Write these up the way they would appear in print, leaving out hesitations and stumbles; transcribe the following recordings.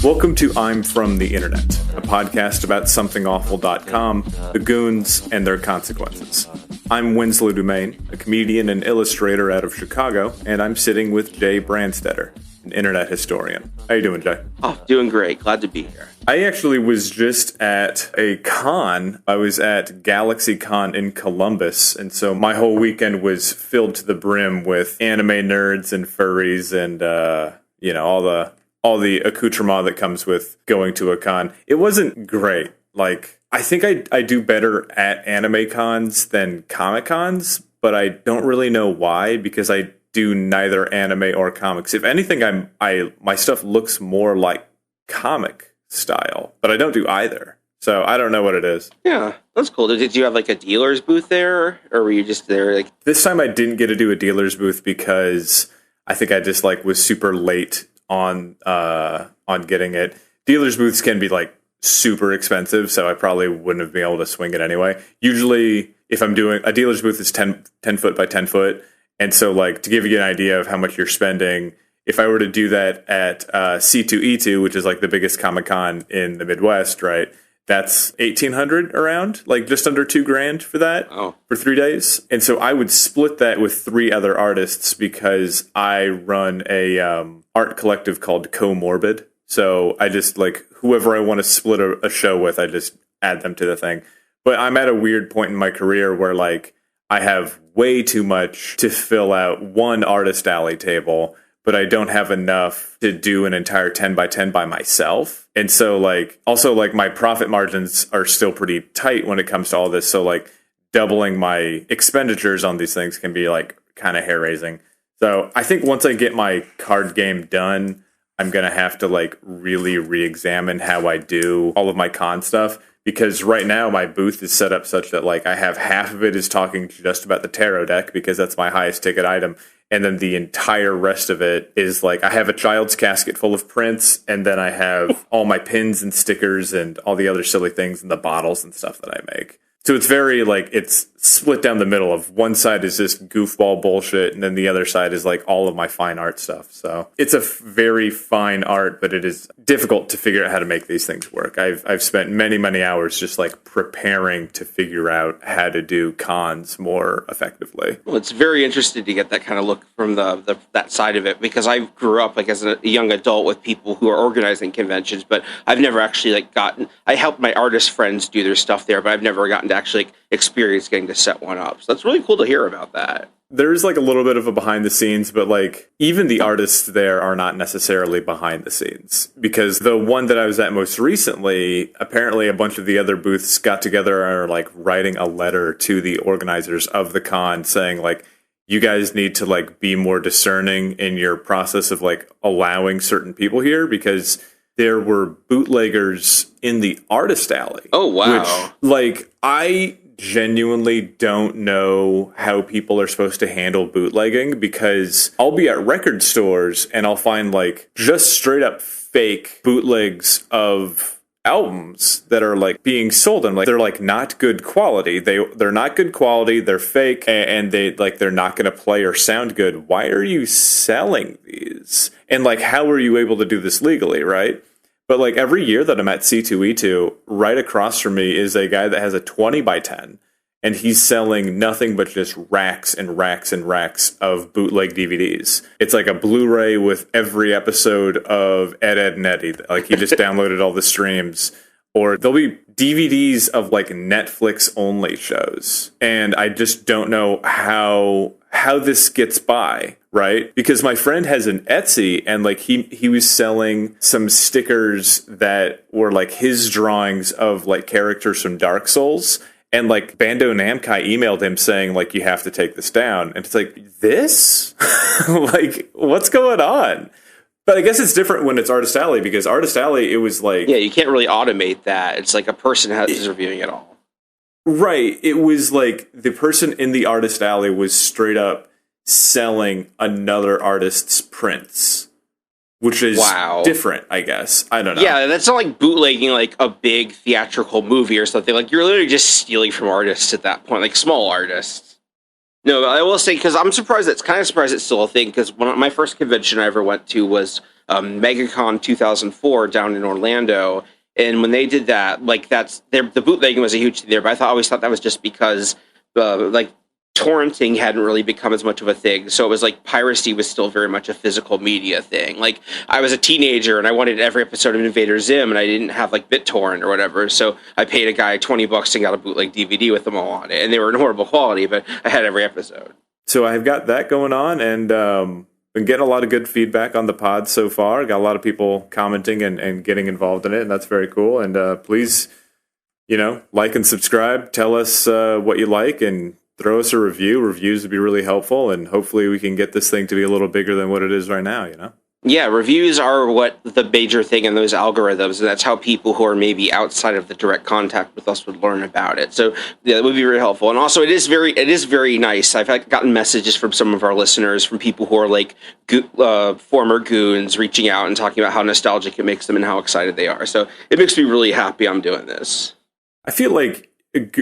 Welcome to I'm From the Internet, a podcast about somethingawful.com, the goons, and their consequences. I'm Winslow Dumaine, a comedian and illustrator out of Chicago, and I'm sitting with Jay Brandstetter, an internet historian. How you doing, Jay? Oh, doing great. Glad to be here. I actually was just at a con. I was at GalaxyCon in Columbus, and so my whole weekend was filled to the brim with anime nerds and furries and, all the accoutrement that comes with going to a con. It wasn't great. Like, I think I do better at anime cons than comic cons, but I don't really know why, because I do neither anime or comics. If anything, my stuff looks more like comic style, but I don't do either. So I don't know what it is. Yeah, that's cool. Did you have like a dealer's booth there, or were you just there like... This time I didn't get to do a dealer's booth because I think I just was super late on getting it. Dealer's booths can be super expensive, so I probably wouldn't have been able to swing it anyway. Usually, if I'm doing a dealer's booth, is 10 foot by 10 foot. And so, to give you an idea of how much you're spending, if I were to do that at C2E2, which is the biggest Comic-Con in the Midwest, right? That's $1,800 around, just under $2,000 for that for 3 days. And so I would split that with 3 other artists because I run a art collective called Comorbid. So I just whoever I want to split a show with, I just add them to the thing. But I'm at a weird point in my career where I have way too much to fill out one artist alley table, but I don't have enough to do an entire 10 by 10 by myself. And so also my profit margins are still pretty tight when it comes to all this. So doubling my expenditures on these things can be kind of hair raising. So I think once I get my card game done, I'm going to have to really re-examine how I do all of my con stuff. Because right now my booth is set up such that I have half of it is talking just about the tarot deck because that's my highest ticket item. And then the entire rest of it is I have a child's casket full of prints, and then I have all my pins and stickers and all the other silly things and the bottles and stuff that I make. So it's very it's split down the middle of one side is just goofball bullshit, and then the other side is all of my fine art stuff. So it's a very fine art, but it is difficult to figure out how to make these things work. I've spent many, many hours just preparing to figure out how to do cons more effectively. Well, it's very interesting to get that kind of look from that side of it, because I grew up as a young adult with people who are organizing conventions, but I've never actually I helped my artist friends do their stuff there, but I've never gotten to actually experience getting to set one up. So that's really cool to hear about that. There's a little bit of a behind the scenes, but even the artists there are not necessarily behind the scenes, because the one that I was at most recently, apparently a bunch of the other booths got together and are writing a letter to the organizers of the con saying you guys need to be more discerning in your process of allowing certain people here, because there were bootleggers in the artist alley. Oh, wow. Which, I genuinely don't know how people are supposed to handle bootlegging, because I'll be at record stores and I'll find just straight up fake bootlegs of albums that are being sold, and they're not good quality. They're not good quality. They're fake, and they're not going to play or sound good. Why are you selling these? And how are you able to do this legally, right? But every year that I'm at C2E2, right across from me is a guy that has a 20 by 10, and he's selling nothing but just racks and racks and racks of bootleg DVDs. It's a Blu-ray with every episode of Ed, Ed, and Eddie. He just downloaded all the streams. Or there'll be DVDs of Netflix only shows. And I just don't know how this gets by, right? Because my friend has an Etsy, and he was selling some stickers that were his drawings of characters from Dark Souls. And Bando Namkai emailed him saying you have to take this down. And it's this? What's going on? But I guess it's different when it's Artist Alley, because Artist Alley, it was yeah, you can't really automate that. It's a person is reviewing it all. Right. It was the person in the Artist Alley was straight up selling another artist's prints, which is different, I guess. I don't know. Yeah, that's not bootlegging a big theatrical movie or something. You're literally just stealing from artists at that point, small artists. No, I will say, because I'm surprised, kind of surprised it's still a thing, because my first convention I ever went to was MegaCon 2004 down in Orlando. And when they did that, like the bootlegging was a huge thing there, but I always thought that was just because like torrenting hadn't really become as much of a thing. So it was like piracy was still very much a physical media thing. Like I was a teenager and I wanted every episode of Invader Zim and I didn't have like BitTorrent or whatever. So I paid a guy $20 and got a bootleg DVD with them all on it. And they were in horrible quality, but I had every episode. So I've got that going on and been getting a lot of good feedback on the pod so far. Got a lot of people commenting and getting involved in it, and that's very cool. And please, like and subscribe. Tell us what you like and throw us a review. Reviews would be really helpful, and hopefully we can get this thing to be a little bigger than what it is right now, Yeah, reviews are what the major thing in those algorithms, and that's how people who are maybe outside of the direct contact with us would learn about it. So yeah, that would be very helpful. And also, it is very nice. I've gotten messages from some of our listeners, from people who are like former goons, reaching out and talking about how nostalgic it makes them and how excited they are. So it makes me really happy I'm doing this. I feel like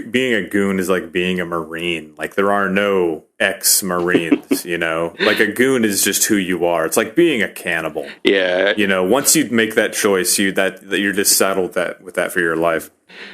being a goon is like being a Marine. Like there are no ex-Marines, Like a goon is just who you are. It's like being a cannibal. Yeah. Once you make that choice, you're just saddled with that for your life.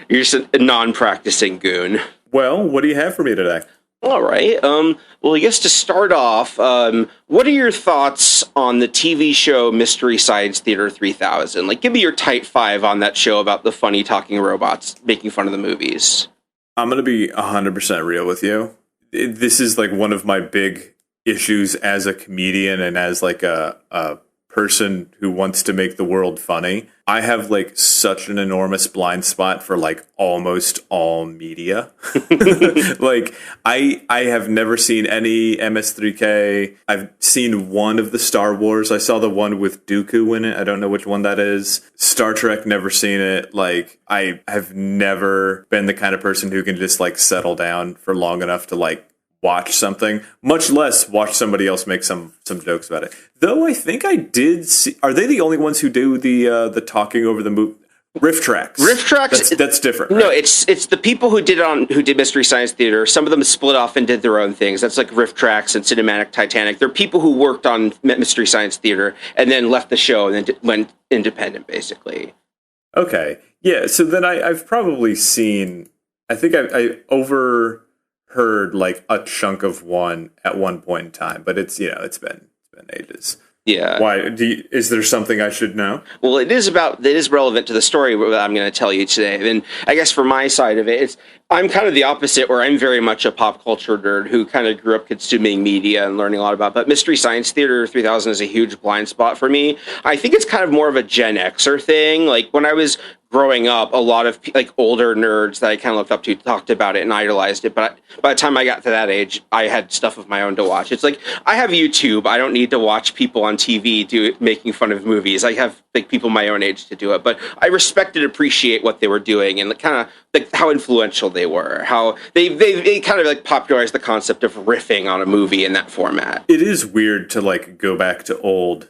You're just a non-practicing goon. Well, what do you have for me today? All right. Well, I guess to start off, what are your thoughts on the TV show Mystery Science Theater 3000? Like, give me your type 5 on that show about the funny talking robots making fun of the movies. I'm going to be 100% real with you. This is like one of my big issues as a comedian and as like a person who wants to make the world funny. I have like such an enormous blind spot for like almost all media. Like I have never seen any MS3K. I've seen one of the Star Wars. I saw the one with Dooku in it. I don't know which one that is. Star Trek, never seen it. Like I have never been the kind of person who can just like settle down for long enough to like watch something, much less watch somebody else make some jokes about it. Though I think I did see. Are they the only ones who do the talking over the movie? Riff tracks. Riff tracks. That's different. No, right? it's the people who did Mystery Science Theater. Some of them split off and did their own things. That's like Riff Tracks and Cinematic Titanic. They're people who worked on Mystery Science Theater and then left the show and then went independent, basically. Okay, yeah. So then I've probably seen. I think I overheard like a chunk of one at one point in time, but it's been ages. Yeah. Why? Is there something I should know? Well, it is relevant to the story that I'm going to tell you today. And I guess for my side of it, I'm kind of the opposite, where I'm very much a pop culture nerd who kind of grew up consuming media and learning a lot about. But Mystery Science Theater 3000 is a huge blind spot for me. I think it's kind of more of a Gen Xer thing. Like when I was growing up, a lot of like older nerds that I kind of looked up to talked about it and idolized it. But by the time I got to that age, I had stuff of my own to watch. It's like I have YouTube. I don't need to watch people on TV making fun of movies. I have like people my own age to do it. But I respect and appreciate what they were doing and kind of like how influential they were. How they kind of like popularized the concept of riffing on a movie in that format. It is weird to like go back to old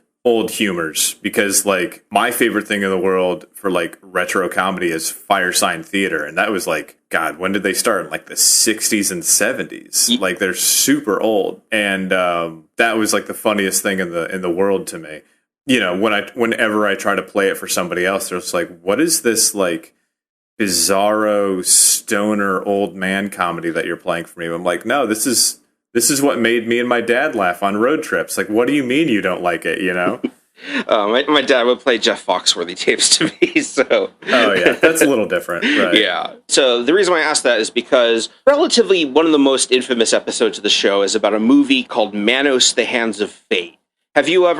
humors, because like my favorite thing in the world for like retro comedy is Fire Sign Theater, and that was like, God, when did they start? Like the 60s and 70s. Like they're super old, and that was like the funniest thing in the world to me. Whenever I try to play it for somebody else, they're just like, what is this like bizarro stoner old man comedy that you're playing for me? I'm like, no, this is what made me and my dad laugh on road trips. Like, what do you mean you don't like it, My dad would play Jeff Foxworthy tapes to me, so... Oh, yeah, that's a little different, right? Yeah. So the reason why I asked that is because relatively one of the most infamous episodes of the show is about a movie called Manos, the Hands of Fate. Do you have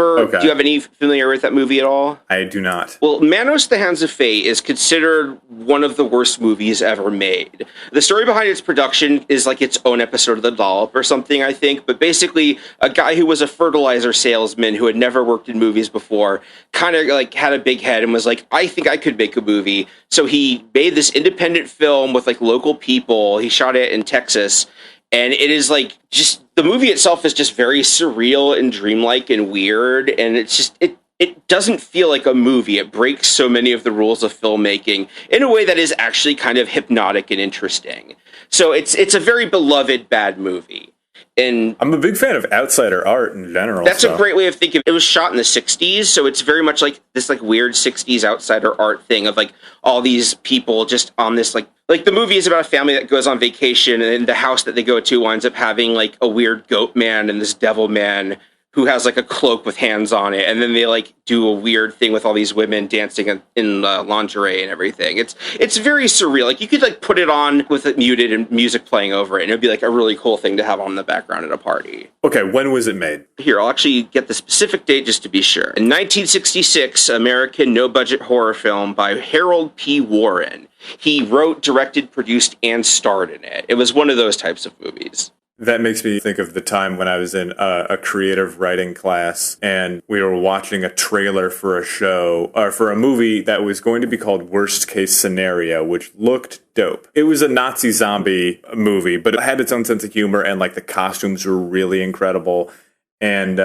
any familiar with that movie at all? I do not. Well, Manos, the Hands of Fate is considered one of the worst movies ever made. The story behind its production is like its own episode of The Dollop or something, I think. But basically, a guy who was a fertilizer salesman who had never worked in movies before kind of like had a big head and was like, I think I could make a movie. So he made this independent film with like local people. He shot it in Texas. And it is like just the movie itself is just very surreal and dreamlike and weird. And it's just it doesn't feel like a movie. It breaks so many of the rules of filmmaking in a way that is actually kind of hypnotic and interesting. So it's a very beloved bad movie. And I'm a big fan of outsider art in general. That's a great way of thinking. It was shot in the 60s, so it's very much like this like weird 60s outsider art thing of like all these people just on this like the movie is about a family that goes on vacation, and the house that they go to winds up having like a weird goat man and this devil man who has like a cloak with hands on it, and then they like do a weird thing with all these women dancing in lingerie and everything. It's very surreal. Like you could like put it on with it muted and music playing over it, and it'd be like a really cool thing to have on the background at a party. Okay, when was it made? Here, I'll actually get the specific date just to be sure. In 1966, American no-budget horror film by Harold P. Warren. He wrote, directed, produced, and starred in it. It was one of those types of movies. That makes me think of the time when I was in a creative writing class and we were watching a trailer for a show, or for a movie that was going to be called Worst Case Scenario, which looked dope. It was a Nazi zombie movie, but it had its own sense of humor, and like the costumes were really incredible. And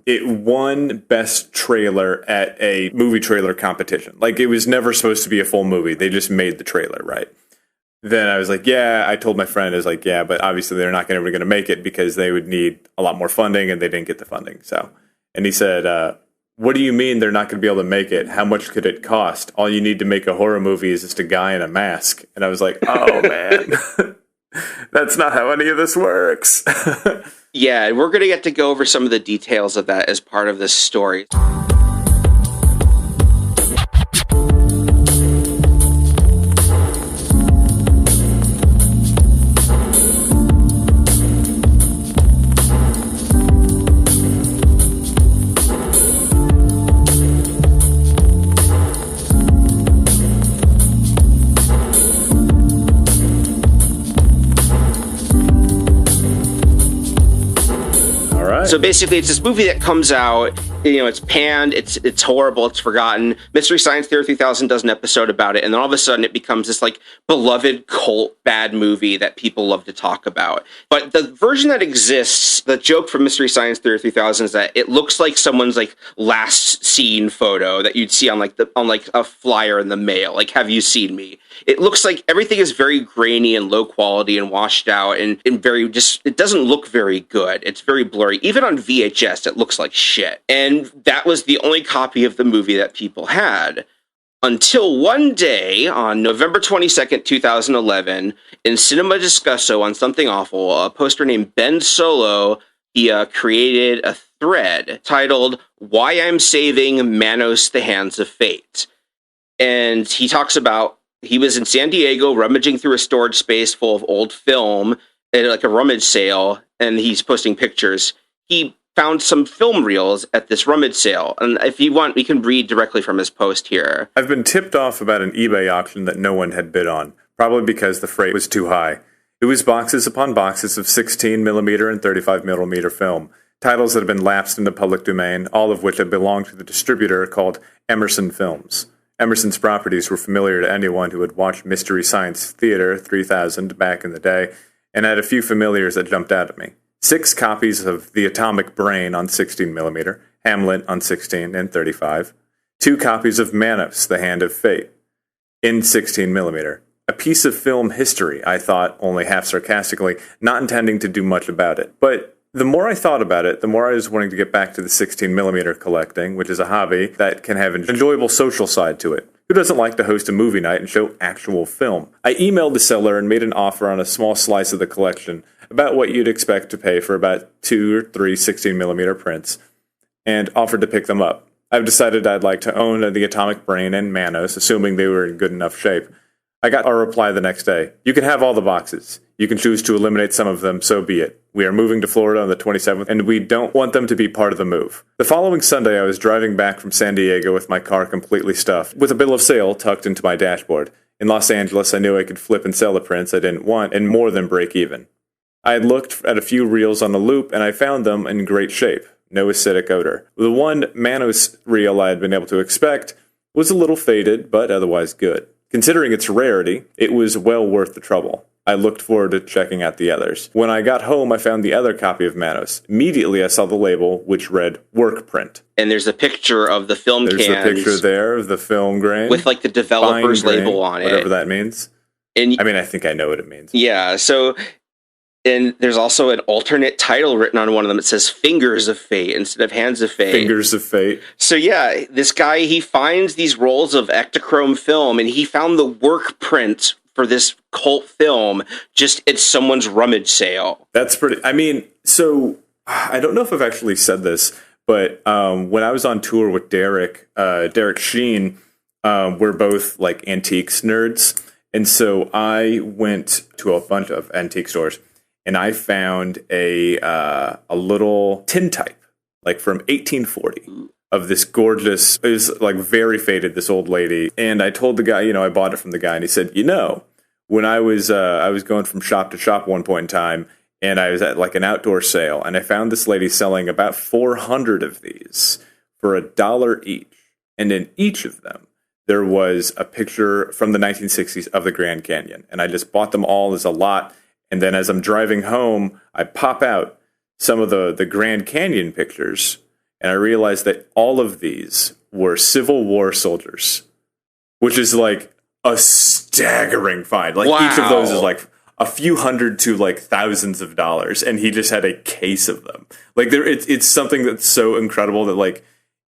it won Best Trailer at a movie trailer competition. Like, it was never supposed to be a full movie. They just made the trailer, right? Then I was like, yeah, I told my friend, I was like, yeah, but obviously they're not ever going to make it because they would need a lot more funding, and they didn't get the funding. So, and he said, what do you mean they're not going to be able to make it? How much could it cost? All you need to make a horror movie is just a guy in a mask. And I was like, oh, man, that's not how any of this works. Yeah, we're going to get to go over some of the details of that as part of this story. So basically, it's this movie that comes out, you know, it's panned, it's horrible, it's forgotten. Mystery Science Theater 3000 does an episode about it, and then all of a sudden it becomes this, like, beloved cult bad movie that people love to talk about. But the version that exists, the joke from Mystery Science Theater 3000 is that it looks like someone's, like, last seen photo that you'd see on, like, a flyer in the mail. Like, have you seen me? It looks like everything is very grainy and low quality and washed out and very just, it doesn't look very good. It's very blurry. Even on VHS, it looks like shit. And that was the only copy of the movie that people had. Until one day, on November 22nd, 2011, in Cinema Discusso on Something Awful, a poster named Ben Solo, he created a thread titled, Why I'm Saving Manos the Hands of Fate. And he talks about he was in San Diego rummaging through a storage space full of old film at like a rummage sale, and he's posting pictures. He found some film reels at this rummage sale. And if you want, we can read directly from his post here. I've been tipped off about an eBay auction that no one had bid on, probably because the freight was too high. It was boxes upon boxes of 16mm and 35mm film, titles that had been lapsed in the public domain, all of which had belonged to the distributor called Emerson Films. Emerson's properties were familiar to anyone who had watched Mystery Science Theater 3000 back in the day, and had a few familiars that jumped out at me. 6 copies of The Atomic Brain on 16mm, Hamlet on 16 and 35, 2 copies of Manos, The Hand of Fate, in 16mm. A piece of film history, I thought, only half sarcastically, not intending to do much about it. But the more I thought about it, the more I was wanting to get back to the 16mm collecting, which is a hobby that can have an enjoyable social side to it. Who doesn't like to host a movie night and show actual film? I emailed the seller and made an offer on a small slice of the collection, about what you'd expect to pay for about 2 or 3 16mm prints, and offered to pick them up. I've decided I'd like to own the Atomic Brain and Manos, assuming they were in good enough shape. I got a reply the next day. You can have all the boxes. You can choose to eliminate some of them, so be it. We are moving to Florida on the 27th, and we don't want them to be part of the move. The following Sunday, I was driving back from San Diego with my car completely stuffed, with a bill of sale tucked into my dashboard. In Los Angeles, I knew I could flip and sell the prints I didn't want, and more than break even. I had looked at a few reels on the loop, and I found them in great shape. No acidic odor. The one Manos reel I had been able to expect was a little faded, but otherwise good. Considering its rarity, it was well worth the trouble. I looked forward to checking out the others. When I got home, I found the other copy of Manos. Immediately, I saw the label, which read Workprint. And there's a picture of the film cans. There's a picture there of the film grain. With, like, the developer's label on it. Whatever that means. And I mean, I think I know what it means. Yeah, so And there's also an alternate title written on one of them. It says Fingers of Fate instead of Hands of Fate. Fingers of Fate. So yeah, this guy, he finds these rolls of Ektachrome film, and he found the work print for this cult film just at someone's rummage sale. That's pretty... I mean, so I don't know if I've actually said this, but when I was on tour with Derek Sheen, we're both like antiques nerds. And so I went to a bunch of antique stores, and I found a little tintype, like from 1840, of this gorgeous, it was like very faded, this old lady. And I told the guy, I bought it from the guy, and he said, when I was going from shop to shop one point in time, and I was at like an outdoor sale, and I found this lady selling about 400 of these for $1 each. And in each of them, there was a picture from the 1960s of the Grand Canyon. And I just bought them all as a lot. And then as I'm driving home, I pop out some of the Grand Canyon pictures, and I realized that all of these were Civil War soldiers, which is like a staggering find. Like each of those is like a few hundred to like thousands of dollars, and he just had a case of them. Like it's something that's so incredible that like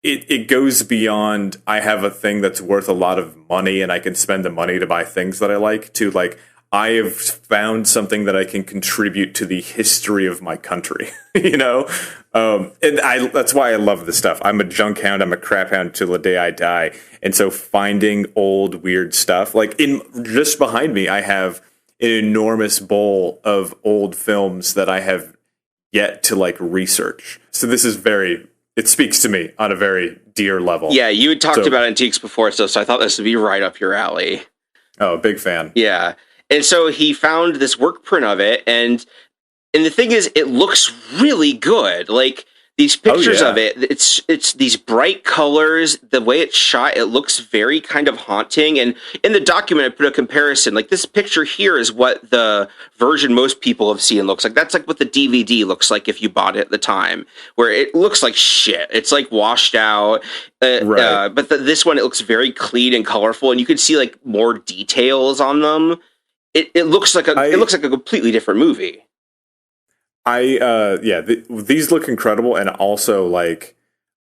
it goes beyond I have a thing that's worth a lot of money and I can spend the money to buy things that I like, to like I have found something that I can contribute to the history of my country, And that's why I love this stuff. I'm a junk hound. I'm a crap hound till the day I die. And so finding old weird stuff, like just behind me, I have an enormous bowl of old films that I have yet to like research. So this is it speaks to me on a very dear level. Yeah, you had talked about antiques before, so I thought this would be right up your alley. Oh, big fan. Yeah. And so he found this work print of it, and the thing is, it looks really good. Like, these pictures of it, it's these bright colors, the way it's shot, it looks very kind of haunting. And in the document, I put a comparison. Like, this picture here is what the version most people have seen looks like. That's like what the DVD looks like if you bought it at the time, where it looks like shit. It's like washed out. Right. But this one, it looks very clean and colorful, and you can see like more details on them. It looks like it looks like a completely different movie. These look incredible, and also like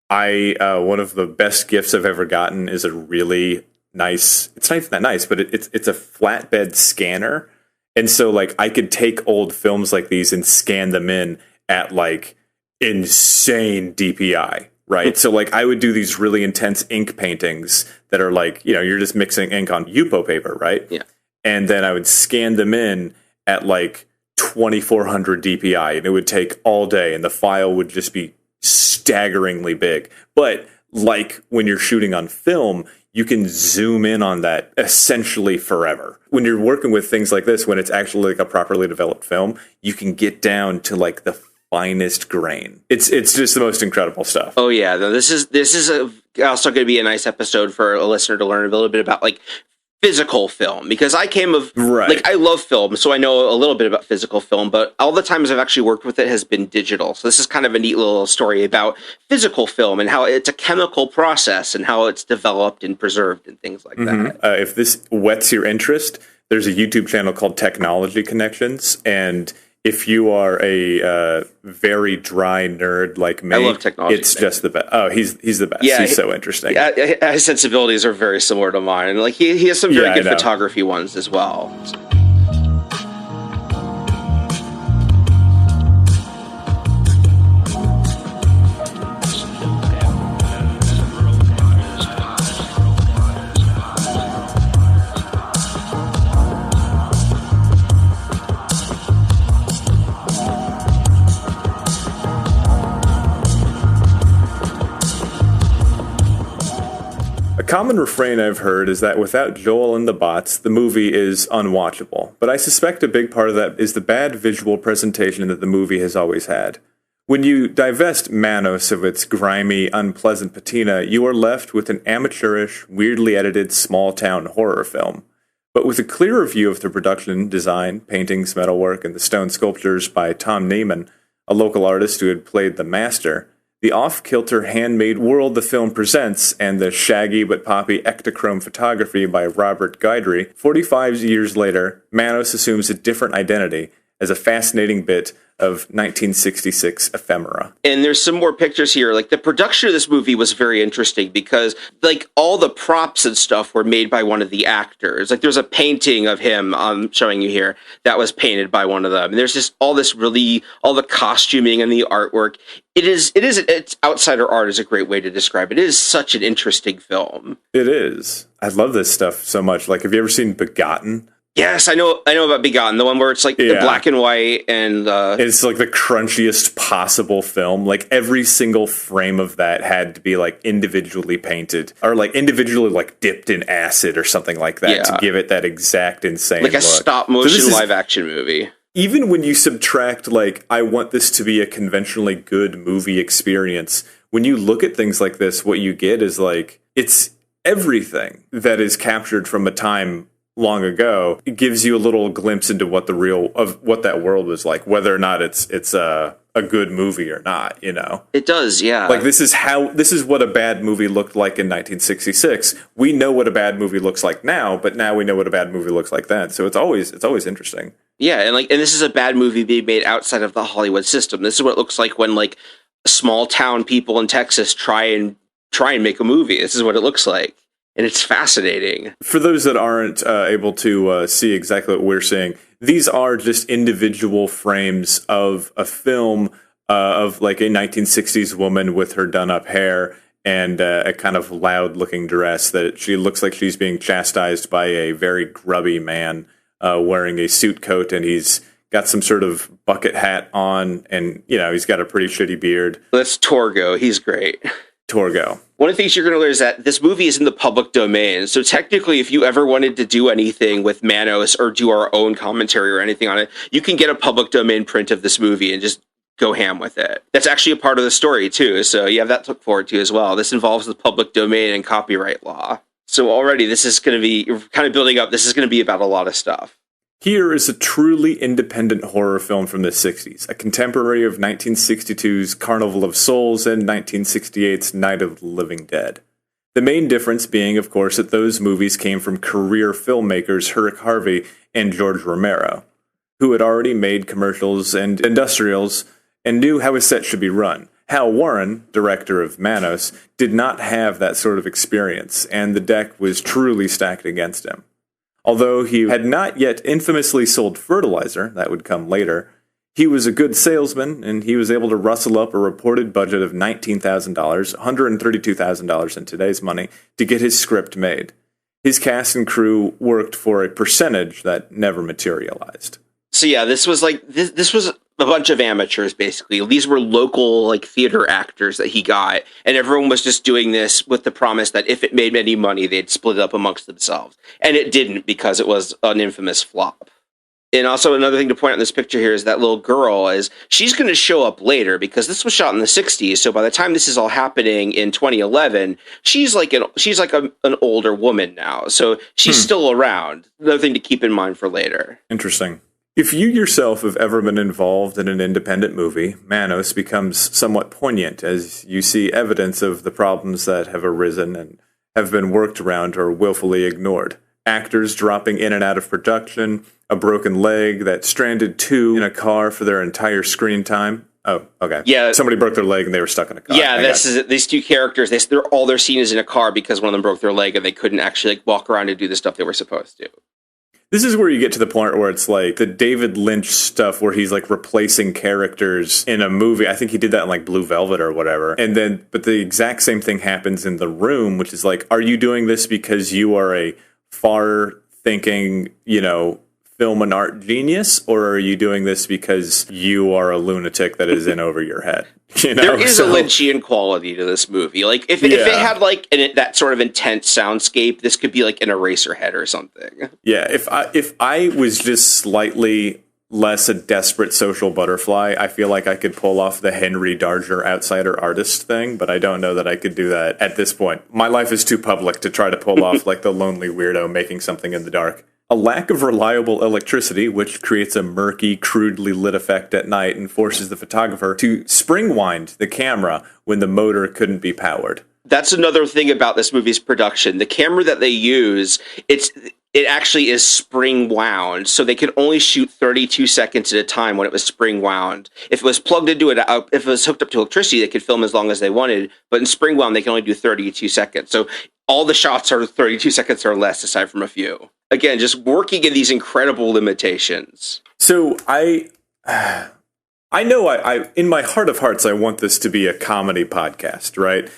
one of the best gifts I've ever gotten is a really nice. It's not even that nice, but it's a flatbed scanner, and so like I could take old films like these and scan them in at like insane DPI, right? So like I would do these really intense ink paintings that are like you're just mixing ink on Yupo paper, right? Yeah. And then I would scan them in at like 2400 DPI, and it would take all day, and the file would just be staggeringly big. But like when you're shooting on film, you can zoom in on that essentially forever. When you're working with things like this, when it's actually like a properly developed film, you can get down to like the finest grain. It's just the most incredible stuff. Oh yeah, this is also going to be a nice episode for a listener to learn a little bit about like physical film, because I came of like I love film, so I know a little bit about physical film, but all the times I've actually worked with it has been digital. So this is kind of a neat little story about physical film and how it's a chemical process and how it's developed and preserved and things like that. If this whets your interest, there's a YouTube channel called Technology Connections, and if you are a very dry nerd like me, I love technology. It's just the best. Oh, he's the best. Yeah, he's so interesting. Yeah, his sensibilities are very similar to mine. Like he has some very good photography ones as well. A common refrain I've heard is that without Joel and the bots, the movie is unwatchable. But I suspect a big part of that is the bad visual presentation that the movie has always had. When you divest Manos of its grimy, unpleasant patina, you are left with an amateurish, weirdly edited small-town horror film. But with a clearer view of the production, design, paintings, metalwork, and the stone sculptures by Tom Neiman, a local artist who had played the master, the off-kilter handmade world the film presents, and the shaggy but poppy Ektachrome photography by Robert Guidry, 45 years later, Manos assumes a different identity as a fascinating bit of 1966 ephemera. And there's some more pictures here. Like, the production of this movie was very interesting because, like, all the props and stuff were made by one of the actors. Like, there's a painting of him I'm showing you here that was painted by one of them. And there's just all the costuming and the artwork. It's outsider art is a great way to describe it. It is such an interesting film. It is. I love this stuff so much. Like, have you ever seen Begotten? Yes, I know about Begotten, the one where it's like the black and white and it's like the crunchiest possible film. Like, every single frame of that had to be like individually painted or like individually like dipped in acid or something like that to give it that exact insane like a look. stop motion live action movie. Even when you subtract, like, I want this to be a conventionally good movie experience, when you look at things like this, what you get is like, it's everything that is captured from a time long ago. It gives you a little glimpse into what what that world was like, whether or not it's a good movie or not, you know? It does, yeah. Like, this is what a bad movie looked like in 1966. We know what a bad movie looks like now, but now we know what a bad movie looks like then. So it's always interesting. Yeah, and this is a bad movie being made outside of the Hollywood system. This is what it looks like when like small town people in Texas try and make a movie. This is what it looks like. And it's fascinating. For those that aren't able to see exactly what we're seeing, these are just individual frames of a film of like a 1960s woman with her done-up hair and a kind of loud-looking dress that she looks like she's being chastised by a very grubby man wearing a suit coat, and he's got some sort of bucket hat on, and, you know, he's got a pretty shitty beard. That's Torgo. He's great. Torgo. One of the things you're going to learn is that this movie is in the public domain. So technically, if you ever wanted to do anything with Manos or do our own commentary or anything on it, you can get a public domain print of this movie and just go ham with it. That's actually a part of the story, too. So you have that to look forward to as well. This involves the public domain and copyright law. So already this is going to be kind of building up. This is going to be about a lot of stuff. Here is a truly independent horror film from the 60s, a contemporary of 1962's Carnival of Souls and 1968's Night of the Living Dead. The main difference being, of course, that those movies came from career filmmakers Herrick Harvey and George Romero, who had already made commercials and industrials and knew how a set should be run. Hal Warren, director of Manos, did not have that sort of experience, and the deck was truly stacked against him. Although he had not yet infamously sold fertilizer, that would come later, he was a good salesman, and he was able to rustle up a reported budget of $19,000, $132,000 in today's money, to get his script made. His cast and crew worked for a percentage that never materialized. So yeah, this was a bunch of amateurs, basically. These were local, like, theater actors that he got, and everyone was just doing this with the promise that if it made any money, they'd split it up amongst themselves. And it didn't, because it was an infamous flop. And also another thing to point out in this picture here is that little girl she's going to show up later, because this was shot in the 60s, so by the time this is all happening in 2011, she's like an older woman now, so she's still around. Another thing to keep in mind for later. Interesting. If you yourself have ever been involved in an independent movie, Manos becomes somewhat poignant as you see evidence of the problems that have arisen and have been worked around or willfully ignored. Actors dropping in and out of production, a broken leg that stranded two in a car for their entire screen time. Oh, okay. Yeah. Somebody broke their leg and they were stuck in a car. Yeah, these two characters, all their scene is in a car because one of them broke their leg and they couldn't actually walk around and do the stuff they were supposed to. This is where you get to the point where it's like the David Lynch stuff where he's like replacing characters in a movie. I think he did that in like Blue Velvet or whatever. But the exact same thing happens in The Room, which is like, are you doing this because you are a far-thinking, film and art genius, or are you doing this because you are a lunatic that is in over your head? There is a Lynchian quality to this movie. Like if it had like that sort of intense soundscape, this could be like an Eraserhead or something. Yeah, if I was just slightly less a desperate social butterfly, I feel like I could pull off the Henry Darger outsider artist thing, but I don't know that I could do that at this point. My life is too public to try to pull off like the lonely weirdo making something in the dark. A lack of reliable electricity, which creates a murky, crudely lit effect at night and forces the photographer to spring wind the camera when the motor couldn't be powered. That's another thing about this movie's production. The camera that they use, it actually is spring wound, so they could only shoot 32 seconds at a time when it was spring wound. If it was plugged into it, if it was hooked up to electricity, they could film as long as they wanted. But in spring wound, they can only do 32 seconds. So all the shots are 32 seconds or less, aside from a few. Again, just working in these incredible limitations. So I know I in my heart of hearts, I want this to be a comedy podcast, right?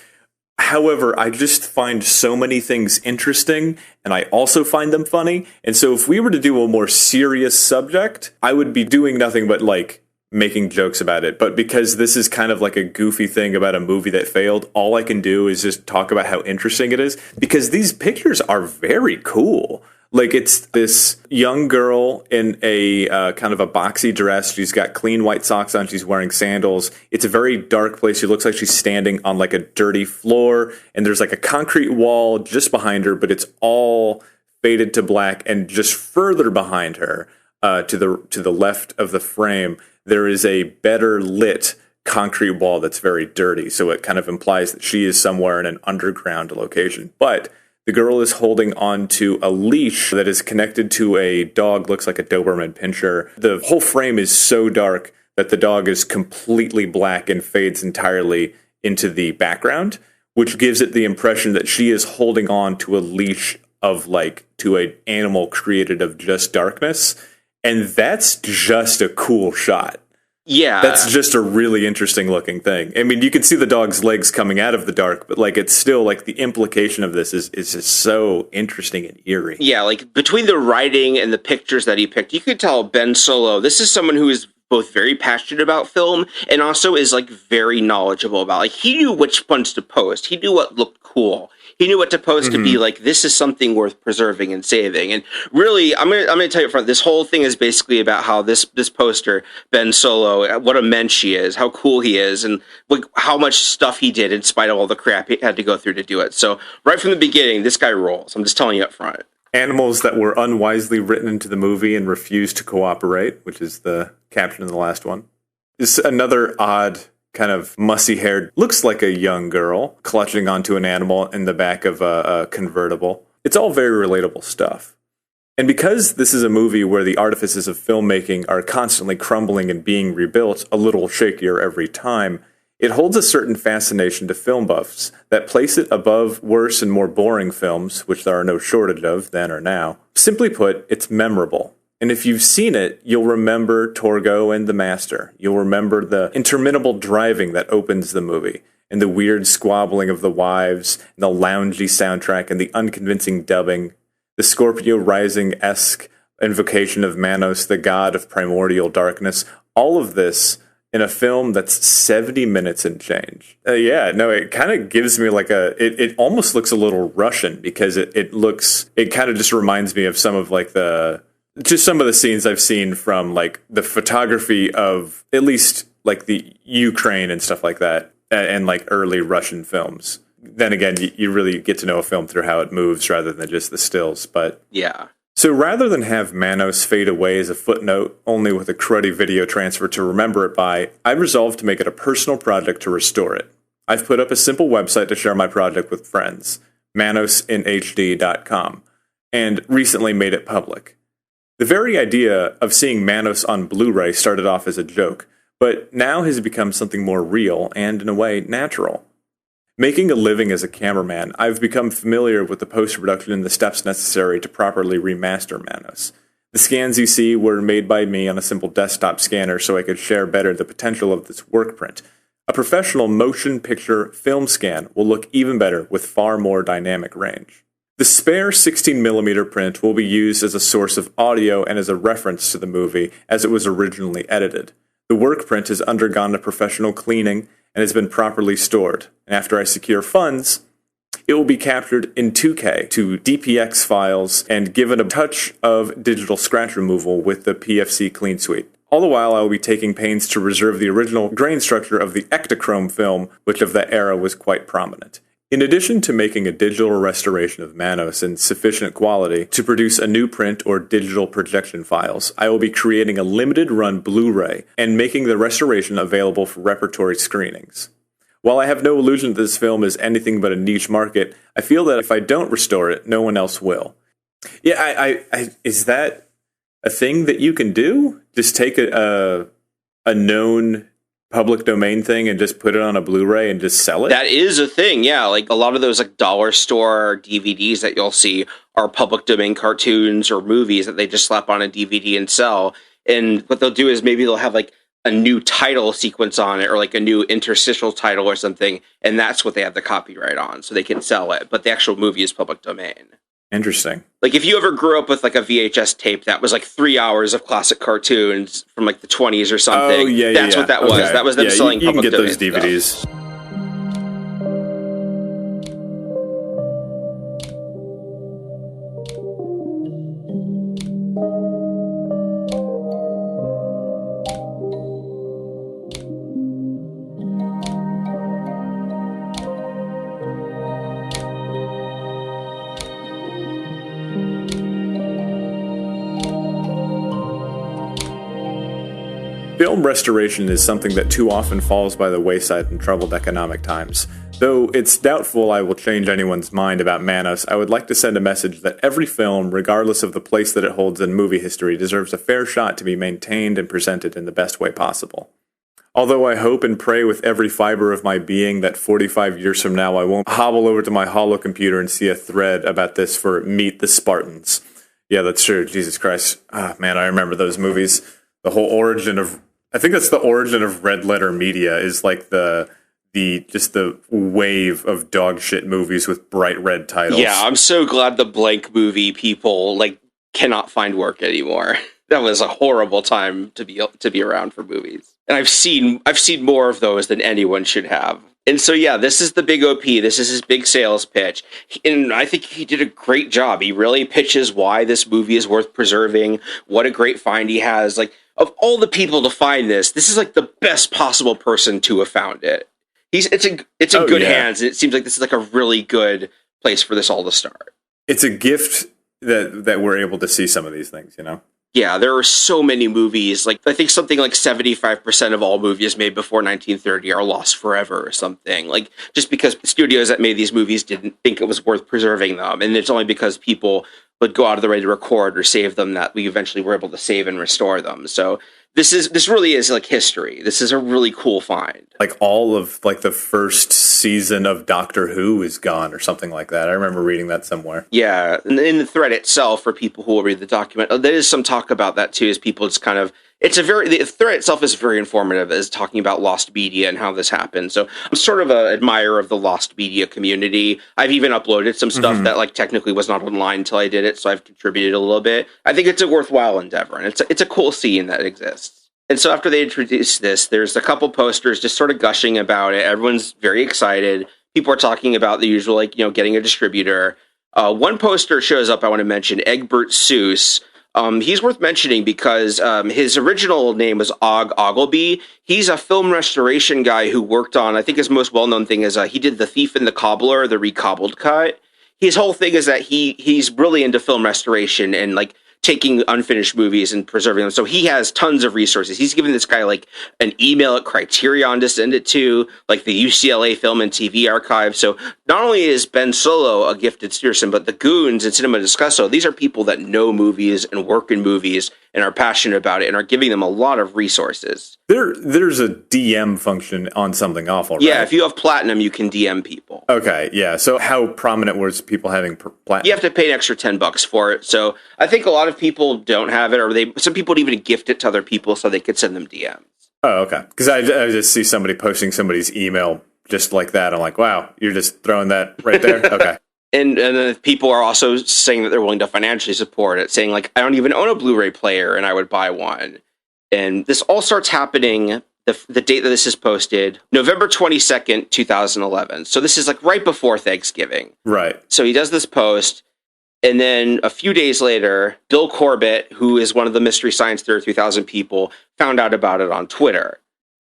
However, I just find so many things interesting, and I also find them funny. And so if we were to do a more serious subject, I would be doing nothing but like making jokes about it. But because this is kind of like a goofy thing about a movie that failed, all I can do is just talk about how interesting it is, because these pictures are very cool. Like, it's this young girl in a kind of a boxy dress. She's got clean white socks on. She's wearing sandals. It's a very dark place. She looks like she's standing on like a dirty floor, and there's like a concrete wall just behind her, but it's all faded to black. And just further behind her, to the left of the frame, there is a better lit concrete wall that's very dirty. So it kind of implies that she is somewhere in an underground location. But the girl is holding on to a leash that is connected to a dog, looks like a Doberman Pinscher. The whole frame is so dark that the dog is completely black and fades entirely into the background, which gives it the impression that she is holding on to a leash of like to an animal created of just darkness. And that's just a cool shot. Yeah. That's just a really interesting looking thing. I mean, you can see the dog's legs coming out of the dark, but like it's still like the implication of this is just so interesting and eerie. Yeah, like between the writing and the pictures that he picked, you could tell Ben Solo, this is someone who is both very passionate about film and also is like very knowledgeable about, like, he knew which ones to post. He knew what looked cool. He knew what to post to be like, this is something worth preserving and saving. And really, I'm gonna tell you up front, this whole thing is basically about how this poster, Ben Solo, what a mensch he is, how cool he is, and like how much stuff he did in spite of all the crap he had to go through to do it. So right from the beginning, this guy rolls. I'm just telling you up front. Animals that were unwisely written into the movie and refused to cooperate, which is the caption in the last one. Is another odd kind of mussy-haired, looks like a young girl, clutching onto an animal in the back of a convertible. It's all very relatable stuff. And because this is a movie where the artifices of filmmaking are constantly crumbling and being rebuilt a little shakier every time, it holds a certain fascination to film buffs that place it above worse and more boring films, which there are no shortage of then or now. Simply put, it's memorable. And if you've seen it, you'll remember Torgo and the Master. You'll remember the interminable driving that opens the movie, and the weird squabbling of the wives, and the loungy soundtrack, and the unconvincing dubbing, the Scorpio Rising-esque invocation of Manos, the god of primordial darkness. All of this in a film that's 70 minutes and change. It kind of gives me like it almost looks a little Russian, because it kind of just reminds me of some of like some of the scenes I've seen from like the photography of at least like the Ukraine and stuff like that, and like early Russian films. Then again, you really get to know a film through how it moves rather than just the stills. But yeah. So rather than have Manos fade away as a footnote, only with a cruddy video transfer to remember it by, I've resolved to make it a personal project to restore it. I've put up a simple website to share my project with friends, manosinhd.com, and recently made it public. The very idea of seeing Manos on Blu-ray started off as a joke, but now has become something more real and, in a way, natural. Making a living as a cameraman, I've become familiar with the post-production and the steps necessary to properly remaster Manos. The scans you see were made by me on a simple desktop scanner so I could share better the potential of this Workprint. A professional motion picture film scan will look even better with far more dynamic range. The spare 16mm print will be used as a source of audio and as a reference to the movie as it was originally edited. The Workprint has undergone a professional cleaning and has been properly stored. And after I secure funds, it will be captured in 2K to DPX files and given a touch of digital scratch removal with the PFC Clean Suite. All the while, I will be taking pains to reserve the original grain structure of the Ektachrome film, which of that era was quite prominent. In addition to making a digital restoration of Manos in sufficient quality to produce a new print or digital projection files, I will be creating a limited-run Blu-ray and making the restoration available for repertory screenings. While I have no illusion that this film is anything but a niche market, I feel that if I don't restore it, no one else will. Yeah, I is that a thing that you can do? Just take a known public domain thing and just put it on a Blu-ray and just sell it? That is a thing, yeah. Like a lot of those like dollar store DVDs that you'll see are public domain cartoons or movies that they just slap on a DVD and sell. And what they'll do is maybe they'll have like a new title sequence on it or like a new interstitial title or something, and that's what they have the copyright on, so they can sell it. But the actual movie is public domain. Interesting. Like if you ever grew up with like a VHS tape that was like 3 hours of classic cartoons from like the 20s or something, that's what that was. Okay. That was them selling public domain. You can get those DVDs. Stuff. Film restoration is something that too often falls by the wayside in troubled economic times. Though it's doubtful I will change anyone's mind about Manos, I would like to send a message that every film, regardless of the place that it holds in movie history, deserves a fair shot to be maintained and presented in the best way possible. Although I hope and pray with every fiber of my being that 45 years from now I won't hobble over to my holo computer and see a thread about this for Meet the Spartans. Yeah, that's true. Jesus Christ. Ah, man, I remember those movies. The whole origin of... I think that's the origin of red letter media, is like the wave of dog shit movies with bright red titles. Yeah, I'm so glad the blank movie people like cannot find work anymore. That was a horrible time to be around for movies. And I've seen more of those than anyone should have. And so yeah, this is the big OP. This is his big sales pitch. And I think he did a great job. He really pitches why this movie is worth preserving, what a great find he has. Like, of all the people to find this is like the best possible person to have found it. It's in good hands. It seems like this is like a really good place for this all to start. It's a gift that we're able to see some of these things, you know? Yeah, there are so many movies. Like I think something like 75% of all movies made before 1930 are lost forever or something. Like just because studios that made these movies didn't think it was worth preserving them, and it's only because people would go out of the way to record or save them that we eventually were able to save and restore them. So this really is like history. This is a really cool find. Like all of like the first season of Doctor Who is gone or something like that. I remember reading that somewhere. Yeah, and in the thread itself, for people who will read the document, there is some talk about that too. Is people just kind of the thread itself is very informative, as talking about lost media and how this happened. So I'm sort of an admirer of the lost media community. I've even uploaded some stuff that like technically was not online until I did it, so I've contributed a little bit. I think it's a worthwhile endeavor, and it's a cool scene that exists. And so after they introduce this, there's a couple posters just sort of gushing about it. Everyone's very excited. People are talking about the usual, like, you know, getting a distributor. One poster shows up I want to mention, Egbert Seuss. He's worth mentioning because his original name was Og Ogleby. He's a film restoration guy who worked on, I think his most well-known thing is he did The Thief and the Cobbler, the recobbled cut. His whole thing is that he's really into film restoration and like taking unfinished movies and preserving them. So he has tons of resources. He's given this guy like an email at Criterion to send it to, like the UCLA Film and TV Archive. So not only is Ben Solo a gifted steersman, but the Goons and Cinema Discusso, these are people that know movies and work in movies and are passionate about it and are giving them a lot of resources. There's a DM function on Something Awful, right? Yeah, if you have platinum, you can DM people. Okay, yeah. So how prominent was people having platinum? You have to pay an extra $10 for it. So I think a lot of people don't have it, or some people would even gift it to other people so they could send them DMs. Oh, okay. Because I just see somebody posting somebody's email just like that. I'm like, wow, you're just throwing that right there? Okay. And then people are also saying that they're willing to financially support it, saying, like, I don't even own a Blu-ray player, and I would buy one. And this all starts happening, the date that this is posted, November 22nd, 2011. So this is, like, right before Thanksgiving. Right. So he does this post, and then a few days later, Bill Corbett, who is one of the Mystery Science Theater 3000 people, found out about it on Twitter.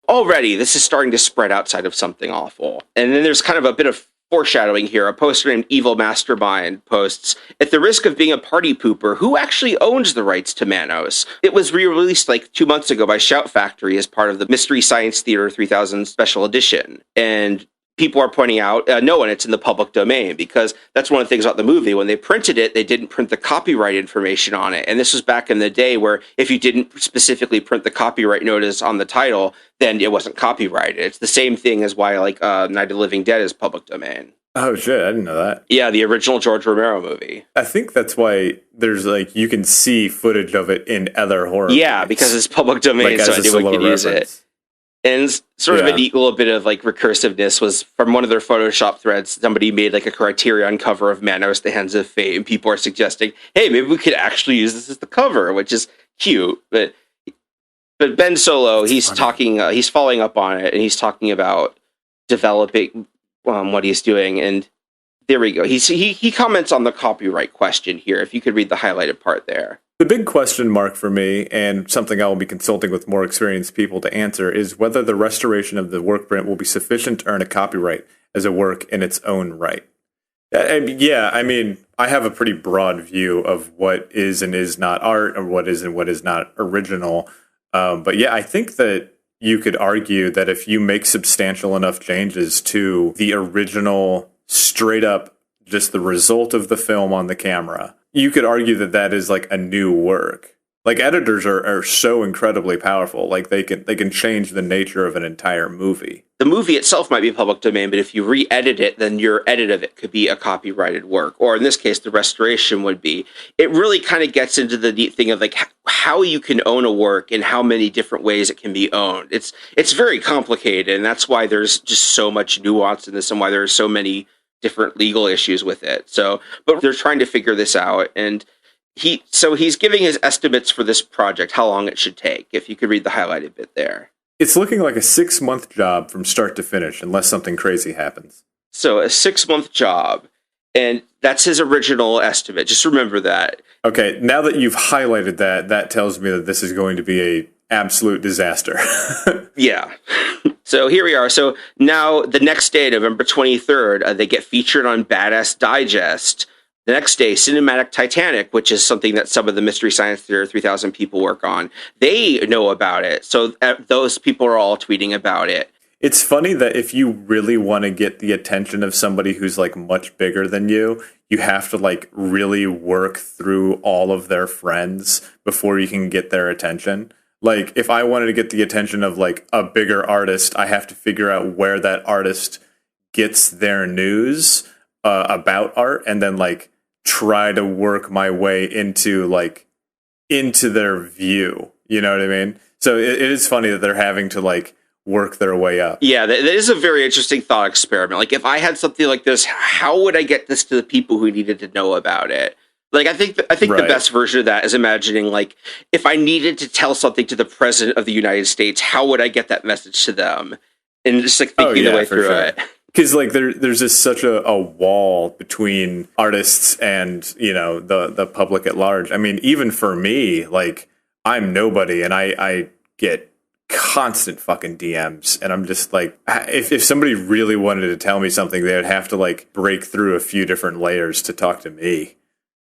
Already, this is starting to spread outside of Something Awful. And then there's kind of a bit of foreshadowing here. A poster named Evil Mastermind posts, at the risk of being a party pooper, who actually owns the rights to Manos? It was re-released like 2 months ago by Shout Factory as part of the Mystery Science Theater 3000 special edition. And people are pointing out, no, and it's in the public domain, because that's one of the things about the movie. When they printed it, they didn't print the copyright information on it. And this was back in the day where if you didn't specifically print the copyright notice on the title, then it wasn't copyrighted. It's the same thing as why like Night of the Living Dead is public domain. Oh shit, I didn't know that. Yeah, the original George Romero movie. I think that's why there's like, you can see footage of it in other horror movies. Because it's public domain, like, so anyone can use it. And sort of an equal bit of like recursiveness was from one of their Photoshop threads. Somebody made like a Criterion cover of Manos, The Hands of Fate, and people are suggesting, hey, maybe we could actually use this as the cover, which is cute. But Ben Solo, he's talking, he's following up on it, and he's talking about developing what he's doing. And there we go. He comments on the copyright question here. If you could read the highlighted part there. The big question mark for me, and something I will be consulting with more experienced people to answer, is whether the restoration of the work print will be sufficient to earn a copyright as a work in its own right. I mean, I have a pretty broad view of what is and is not art, or what is and what is not original. But yeah, I think that you could argue that if you make substantial enough changes to the original, straight up, just the result of the film on the camera, you could argue that that is like a new work. Like, editors are so incredibly powerful. Like, they can change the nature of an entire movie. The movie itself might be public domain, but if you re-edit it, then your edit of it could be a copyrighted work. Or in this case, the restoration would be. It really kind of gets into the neat thing of like how you can own a work and how many different ways it can be owned. It's very complicated, and that's why there's just so much nuance in this, and why there are so many different legal issues with it. So, but they're trying to figure this out, and he's giving his estimates for this project, how long it should take. If you could read the highlighted bit there. It's looking like a 6-month job from start to finish, unless something crazy happens. So a 6-month job, and that's his original estimate. Just remember that. Okay, now that you've highlighted that, that tells me that this is going to be a absolute disaster. Yeah. So here we are. So now the next day, November 23rd, they get featured on Badass Digest. The next day, Cinematic Titanic, which is something that some of the Mystery Science Theater 3000 people work on, they know about it. So those people are all tweeting about it. It's funny that if you really want to get the attention of somebody who's like much bigger than you have to like really work through all of their friends before you can get their attention. Like, if I wanted to get the attention of like a bigger artist, I have to figure out where that artist gets their news about art, and then like try to work my way into their view. You know what I mean? So it is funny that they're having to like work their way up. Yeah, that is a very interesting thought experiment. Like, if I had something like this, how would I get this to the people who needed to know about it? Like, I think right. The best version of that is imagining, like, if I needed to tell something to the president of the United States, how would I get that message to them? And just like thinking the way through it. Because like there's just such a wall between artists and, you know, the public at large. I mean, even for me, like, I'm nobody, and I get constant fucking DMs, and I'm just like, if somebody really wanted to tell me something, they would have to like break through a few different layers to talk to me.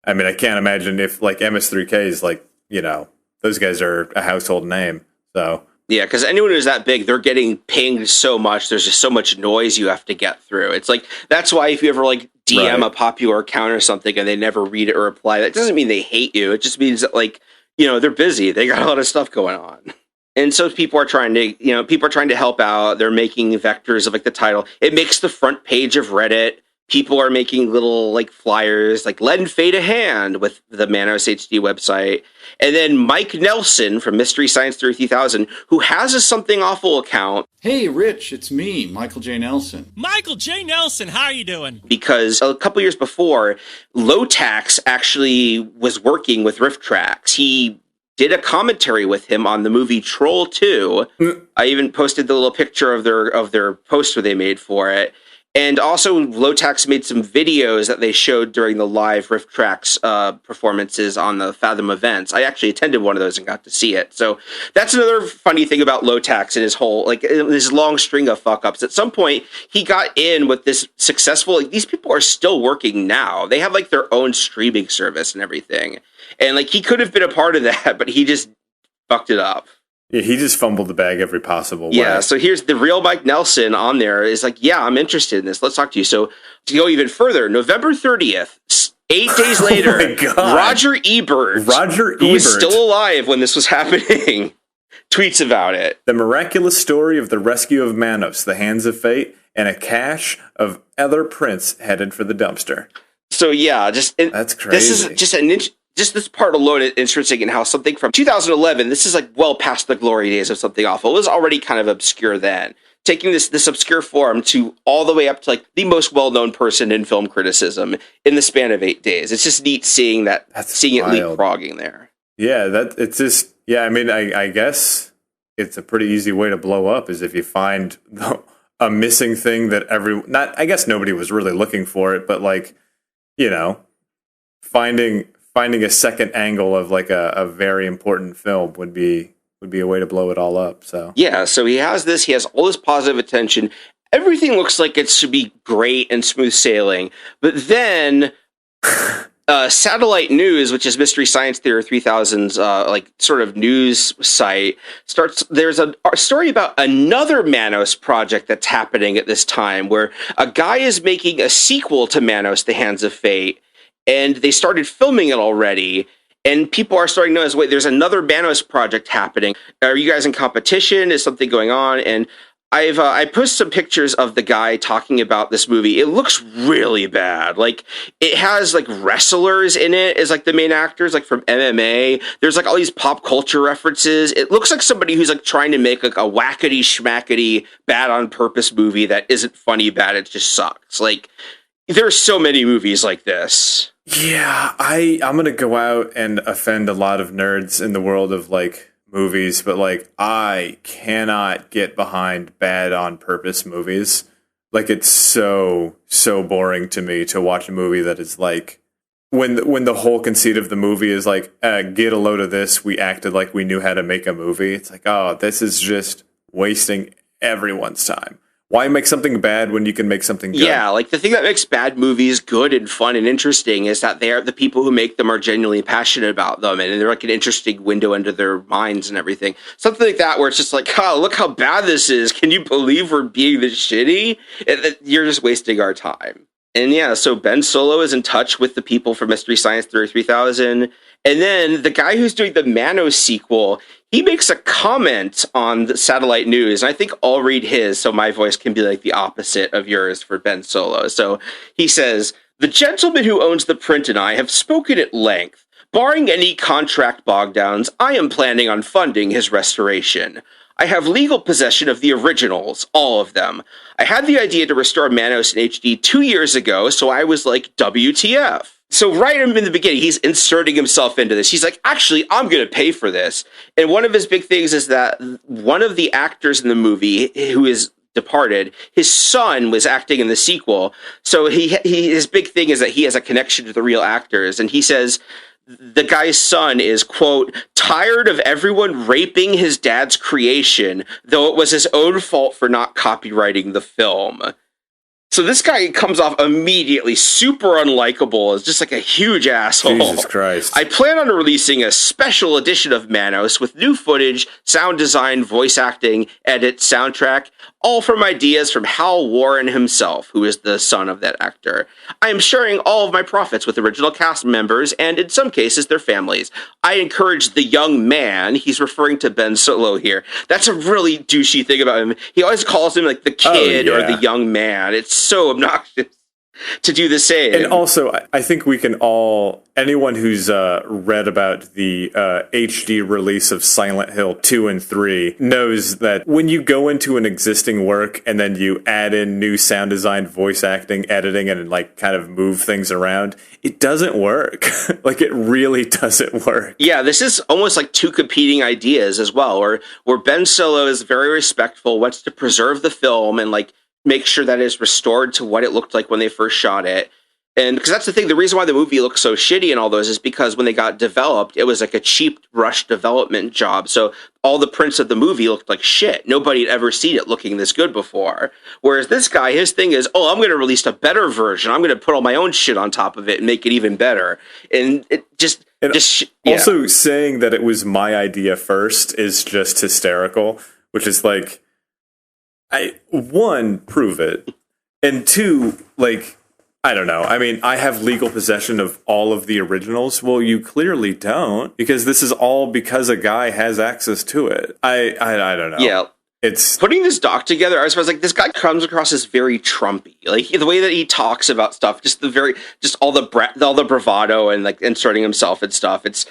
I mean, I can't imagine if like MS3K is like, you know, those guys are a household name. So yeah, because anyone who's that big, they're getting pinged so much. There's just so much noise you have to get through. It's like, that's why if you ever like DM a popular account or something and they never read it or reply, that doesn't mean they hate you. It just means that, like, you know, they're busy. They got a lot of stuff going on. And so people are trying to help out. They're making vectors of like the title. It makes the front page of Reddit. People are making little like flyers, like lend fate a hand with the Manos HD website. And then Mike Nelson from Mystery Science Theater 3000, who has a Something Awful account. Hey, Rich, it's me, Michael J. Nelson. Michael J. Nelson, how are you doing? Because a couple years before, Lotax actually was working with RiffTrax. He did a commentary with him on the movie Troll 2. I even posted the little picture of their poster they made for it. And also, Lotax made some videos that they showed during the live RiffTrax performances on the Fathom events. I actually attended one of those and got to see it. So that's another funny thing about Lotax and his whole, like, his long string of fuck-ups. At some point, he got in with this successful, like, these people are still working now. They have, like, their own streaming service and everything. And, like, he could have been a part of that, but he just fucked it up. Yeah, he just fumbled the bag every possible way. Yeah, so here's the real Mike Nelson on there is like, yeah, I'm interested in this. Let's talk to you. So to go even further, November 30th, 8 days later, Roger Ebert, who was still alive when this was happening, tweets about it. The miraculous story of the rescue of Manos, the hands of fate, and a cache of other prints headed for the dumpster. So yeah, that's crazy. This is just this part alone is interesting in how something from 2011, this is like well past the glory days of Something Awful. It was already kind of obscure then. Taking this obscure form to all the way up to like the most well-known person in film criticism in the span of 8 days. It's just neat seeing it leapfrogging there. Yeah, I mean, I guess it's a pretty easy way to blow up is if you find a missing thing that I guess nobody was really looking for it, but like, you know, finding a second angle of like a very important film would be a way to blow it all up. So yeah, so he has all this positive attention. Everything looks like it should be great and smooth sailing, but then Satellite News, which is Mystery Science Theater 3000's like sort of news site, there's a story about another Manos project that's happening at this time where a guy is making a sequel to Manos, The Hands of Fate, and they started filming it already, and people are starting to notice, wait, there's another Manos project happening. Are you guys in competition? Is something going on? And I posted some pictures of the guy talking about this movie. It looks really bad. Like, it has, like, wrestlers in it as, like, the main actors, like, from MMA. There's, like, all these pop culture references. It looks like somebody who's, like, trying to make, like, a whackety schmackety bad on purpose movie that isn't funny bad. It just sucks. Like, there are so many movies like this. Yeah, I'm going to go out and offend a lot of nerds in the world of, like, movies, but like I cannot get behind bad on purpose movies. Like it's so boring to me to watch a movie that is like when the whole conceit of the movie is like get a load of this, we acted like we knew how to make a movie. It's like, oh, this is just wasting everyone's time. Why make something bad when you can make something good? Yeah, like the thing that makes bad movies good and fun and interesting is that the people who make them are genuinely passionate about them, and they're like an interesting window into their minds and everything. Something like that where it's just like, oh, look how bad this is. Can you believe we're being this shitty? You're just wasting our time. And yeah, so Ben Solo is in touch with the people from Mystery Science Theater 3000. And then the guy who's doing the Manos sequel, he makes a comment on the Satellite News. And I think I'll read his so my voice can be like the opposite of yours for Ben Solo. So he says, "The gentleman who owns the print and I have spoken at length. Barring any contract bogdowns, I am planning on funding his restoration. I have legal possession of the originals, all of them. I had the idea to restore Manos in HD 2 years ago, so I was like, WTF. So right in the beginning, he's inserting himself into this. He's like, actually, I'm going to pay for this. And one of his big things is that one of the actors in the movie who is departed, his son was acting in the sequel. So his big thing is that he has a connection to the real actors. And he says the guy's son is, quote, tired of everyone raping his dad's creation, though it was his own fault for not copywriting the film. So this guy comes off immediately super unlikable as just like a huge asshole. Jesus Christ. I plan on releasing a special edition of Manos with new footage, sound design, voice acting, edit, soundtrack, all from ideas from Hal Warren himself, who is the son of that actor. I am sharing all of my profits with original cast members and, in some cases, their families. I encourage the young man," he's referring to Ben Solo here. That's a really douchey thing about him. He always calls him like the kid or the young man. It's so obnoxious to do the same. And also, I think we can all, anyone who's read about the HD release of Silent Hill 2 and 3 knows that when you go into an existing work and then you add in new sound design, voice acting, editing, and like kind of move things around, it doesn't work. Like it really doesn't work. Yeah, this is almost like two competing ideas as well, where Ben Solo is very respectful, wants to preserve the film and like make sure that it's restored to what it looked like when they first shot it. And because that's the thing, the reason why the movie looks so shitty and all those is because when they got developed, it was like a cheap rush development job. So all the prints of the movie looked like shit. Nobody had ever seen it looking this good before. Whereas this guy, his thing is, oh, I'm going to release a better version. I'm going to put all my own shit on top of it and make it even better. And it just also saying that it was my idea first is just hysterical, which is like, one, prove it. And two, like, I don't know. I mean, I have legal possession of all of the originals. Well, you clearly don't, because this is all because a guy has access to it. I don't know. Yeah. It's putting this doc together. I was like, this guy comes across as very Trumpy. Like the way that he talks about stuff, just all the bravado and like inserting himself and stuff. It's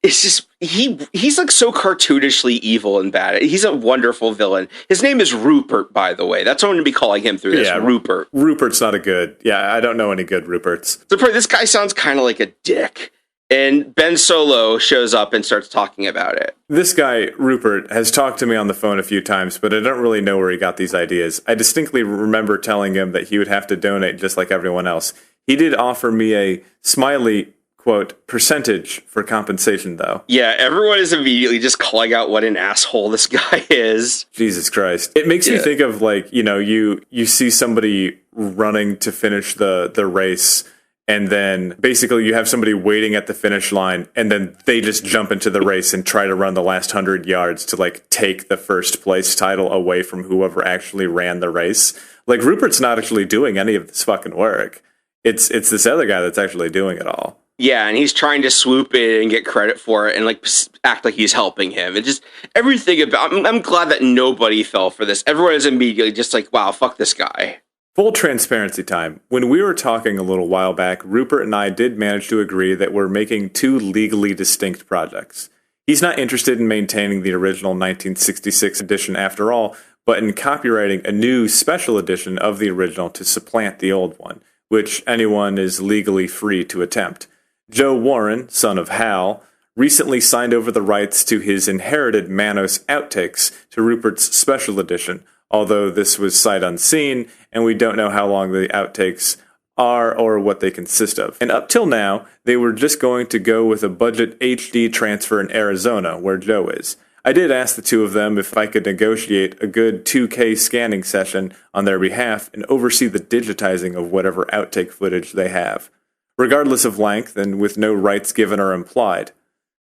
just he's like so cartoonishly evil and bad. He's a wonderful villain. His name is Rupert, by the way. That's what I'm going to be calling him through this. Yeah, Rupert. Rupert's not a good. Yeah, I don't know any good Ruperts. So this guy sounds kind of like a dick. And Ben Solo shows up and starts talking about it. This guy, Rupert, has talked to me on the phone a few times, but I don't really know where he got these ideas. I distinctly remember telling him that he would have to donate just like everyone else. He did offer me a smiley, quote, percentage for compensation, though. Yeah, everyone is immediately just calling out what an asshole this guy is. Jesus Christ. It makes me think of, like, you see somebody running to finish the race, and then basically you have somebody waiting at the finish line, and then they just jump into the race and try to run the last 100 yards to like take the first place title away from whoever actually ran the race. Like, Rupert's not actually doing any of this fucking work. It's this other guy that's actually doing it all. Yeah, and he's trying to swoop in and get credit for it and like act like he's helping him. It just everything about. I'm glad that nobody fell for this. Everyone is immediately just like, wow, fuck this guy. Full transparency time. When we were talking a little while back, Rupert and I did manage to agree that we're making two legally distinct projects. He's not interested in maintaining the original 1966 edition after all, but in copyrighting a new special edition of the original to supplant the old one, which anyone is legally free to attempt. Joe Warren, son of Hal, recently signed over the rights to his inherited Manos outtakes to Rupert's special edition, although this was sight unseen, and we don't know how long the outtakes are or what they consist of. And up till now, they were just going to go with a budget HD transfer in Arizona, where Joe is. I did ask the two of them if I could negotiate a good 2K scanning session on their behalf and oversee the digitizing of whatever outtake footage they have, regardless of length and with no rights given or implied.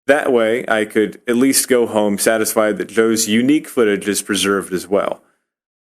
That way, I could at least go home satisfied that Joe's unique footage is preserved as well.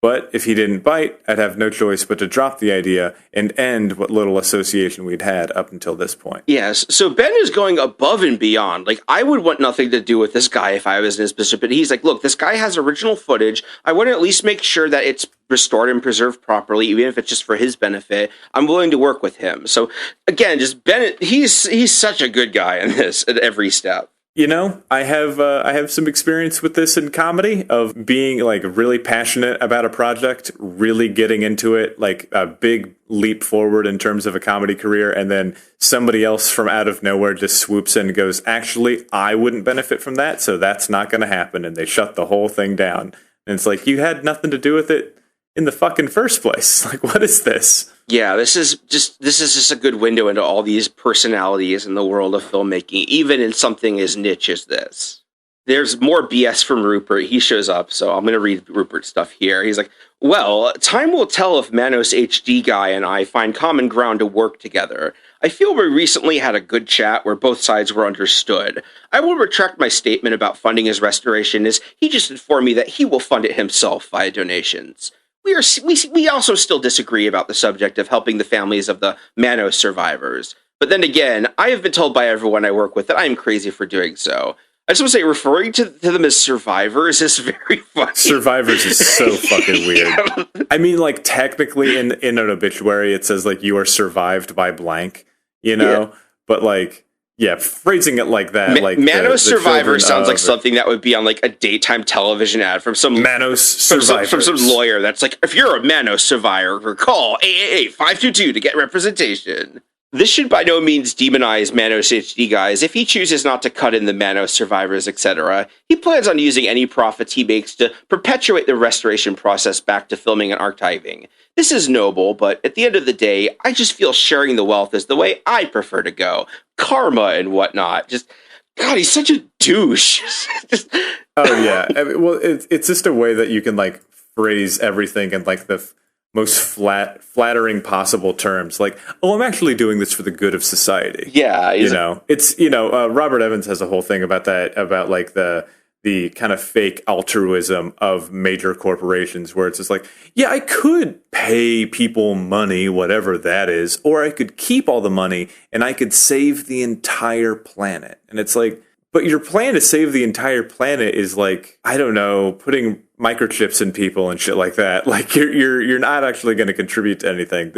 But if he didn't bite, I'd have no choice but to drop the idea and end what little association we'd had up until this point. Yes, so Ben is going above and beyond. Like, I would want nothing to do with this guy if I was in his position, but he's like, look, this guy has original footage. I want to at least make sure that it's restored and preserved properly, even if it's just for his benefit. I'm willing to work with him. So, again, just Ben, he's such a good guy in this at every step. You know, I have some experience with this in comedy, of being like really passionate about a project, really getting into it, like a big leap forward in terms of a comedy career, and then somebody else from out of nowhere just swoops in and goes, actually, I wouldn't benefit from that, so that's not going to happen, and they shut the whole thing down. And it's like, you had nothing to do with it in the fucking first place. Like, what is this? Yeah, this is just a good window into all these personalities in the world of filmmaking, even in something as niche as this. There's more BS from Rupert. He shows up, so I'm going to read Rupert's stuff here. He's like, well, time will tell if Manos HD guy and I find common ground to work together. I feel we recently had a good chat where both sides were understood. I will retract my statement about funding his restoration, as he just informed me that he will fund it himself via donations. We also still disagree about the subject of helping the families of the Manos survivors. But then again, I have been told by everyone I work with that I am crazy for doing so. I just want to say, referring to them as survivors is very funny. Survivors is so fucking weird. Yeah. I mean, like, technically in an obituary, it says, like, you are survived by blank, you know? Yeah. But, like, yeah, phrasing it like that, like Manos Survivor sounds like something that would be on like a daytime television ad from some Manos Survivor from some lawyer that's like, if you're a Manos survivor, call 888-522 to get representation. This should by no means demonize Manos HD, guys. If he chooses not to cut in the Manos survivors, etc., he plans on using any profits he makes to perpetuate the restoration process back to filming and archiving. This is noble, but at the end of the day, I just feel sharing the wealth is the way I prefer to go. Karma and whatnot. Just, God, he's such a douche. Oh, yeah. I mean, well, it's just a way that you can, like, phrase everything in, like, the most flattering possible terms. Like, oh, I'm actually doing this for the good of society. Yeah. Robert Evans has a whole thing about that, about, like, the kind of fake altruism of major corporations, where it's just like, yeah, I could pay people money, whatever that is, or I could keep all the money and I could save the entire planet. And it's like, but your plan to save the entire planet is like, I don't know, putting microchips in people and shit like that. Like, you're not actually going to contribute to anything.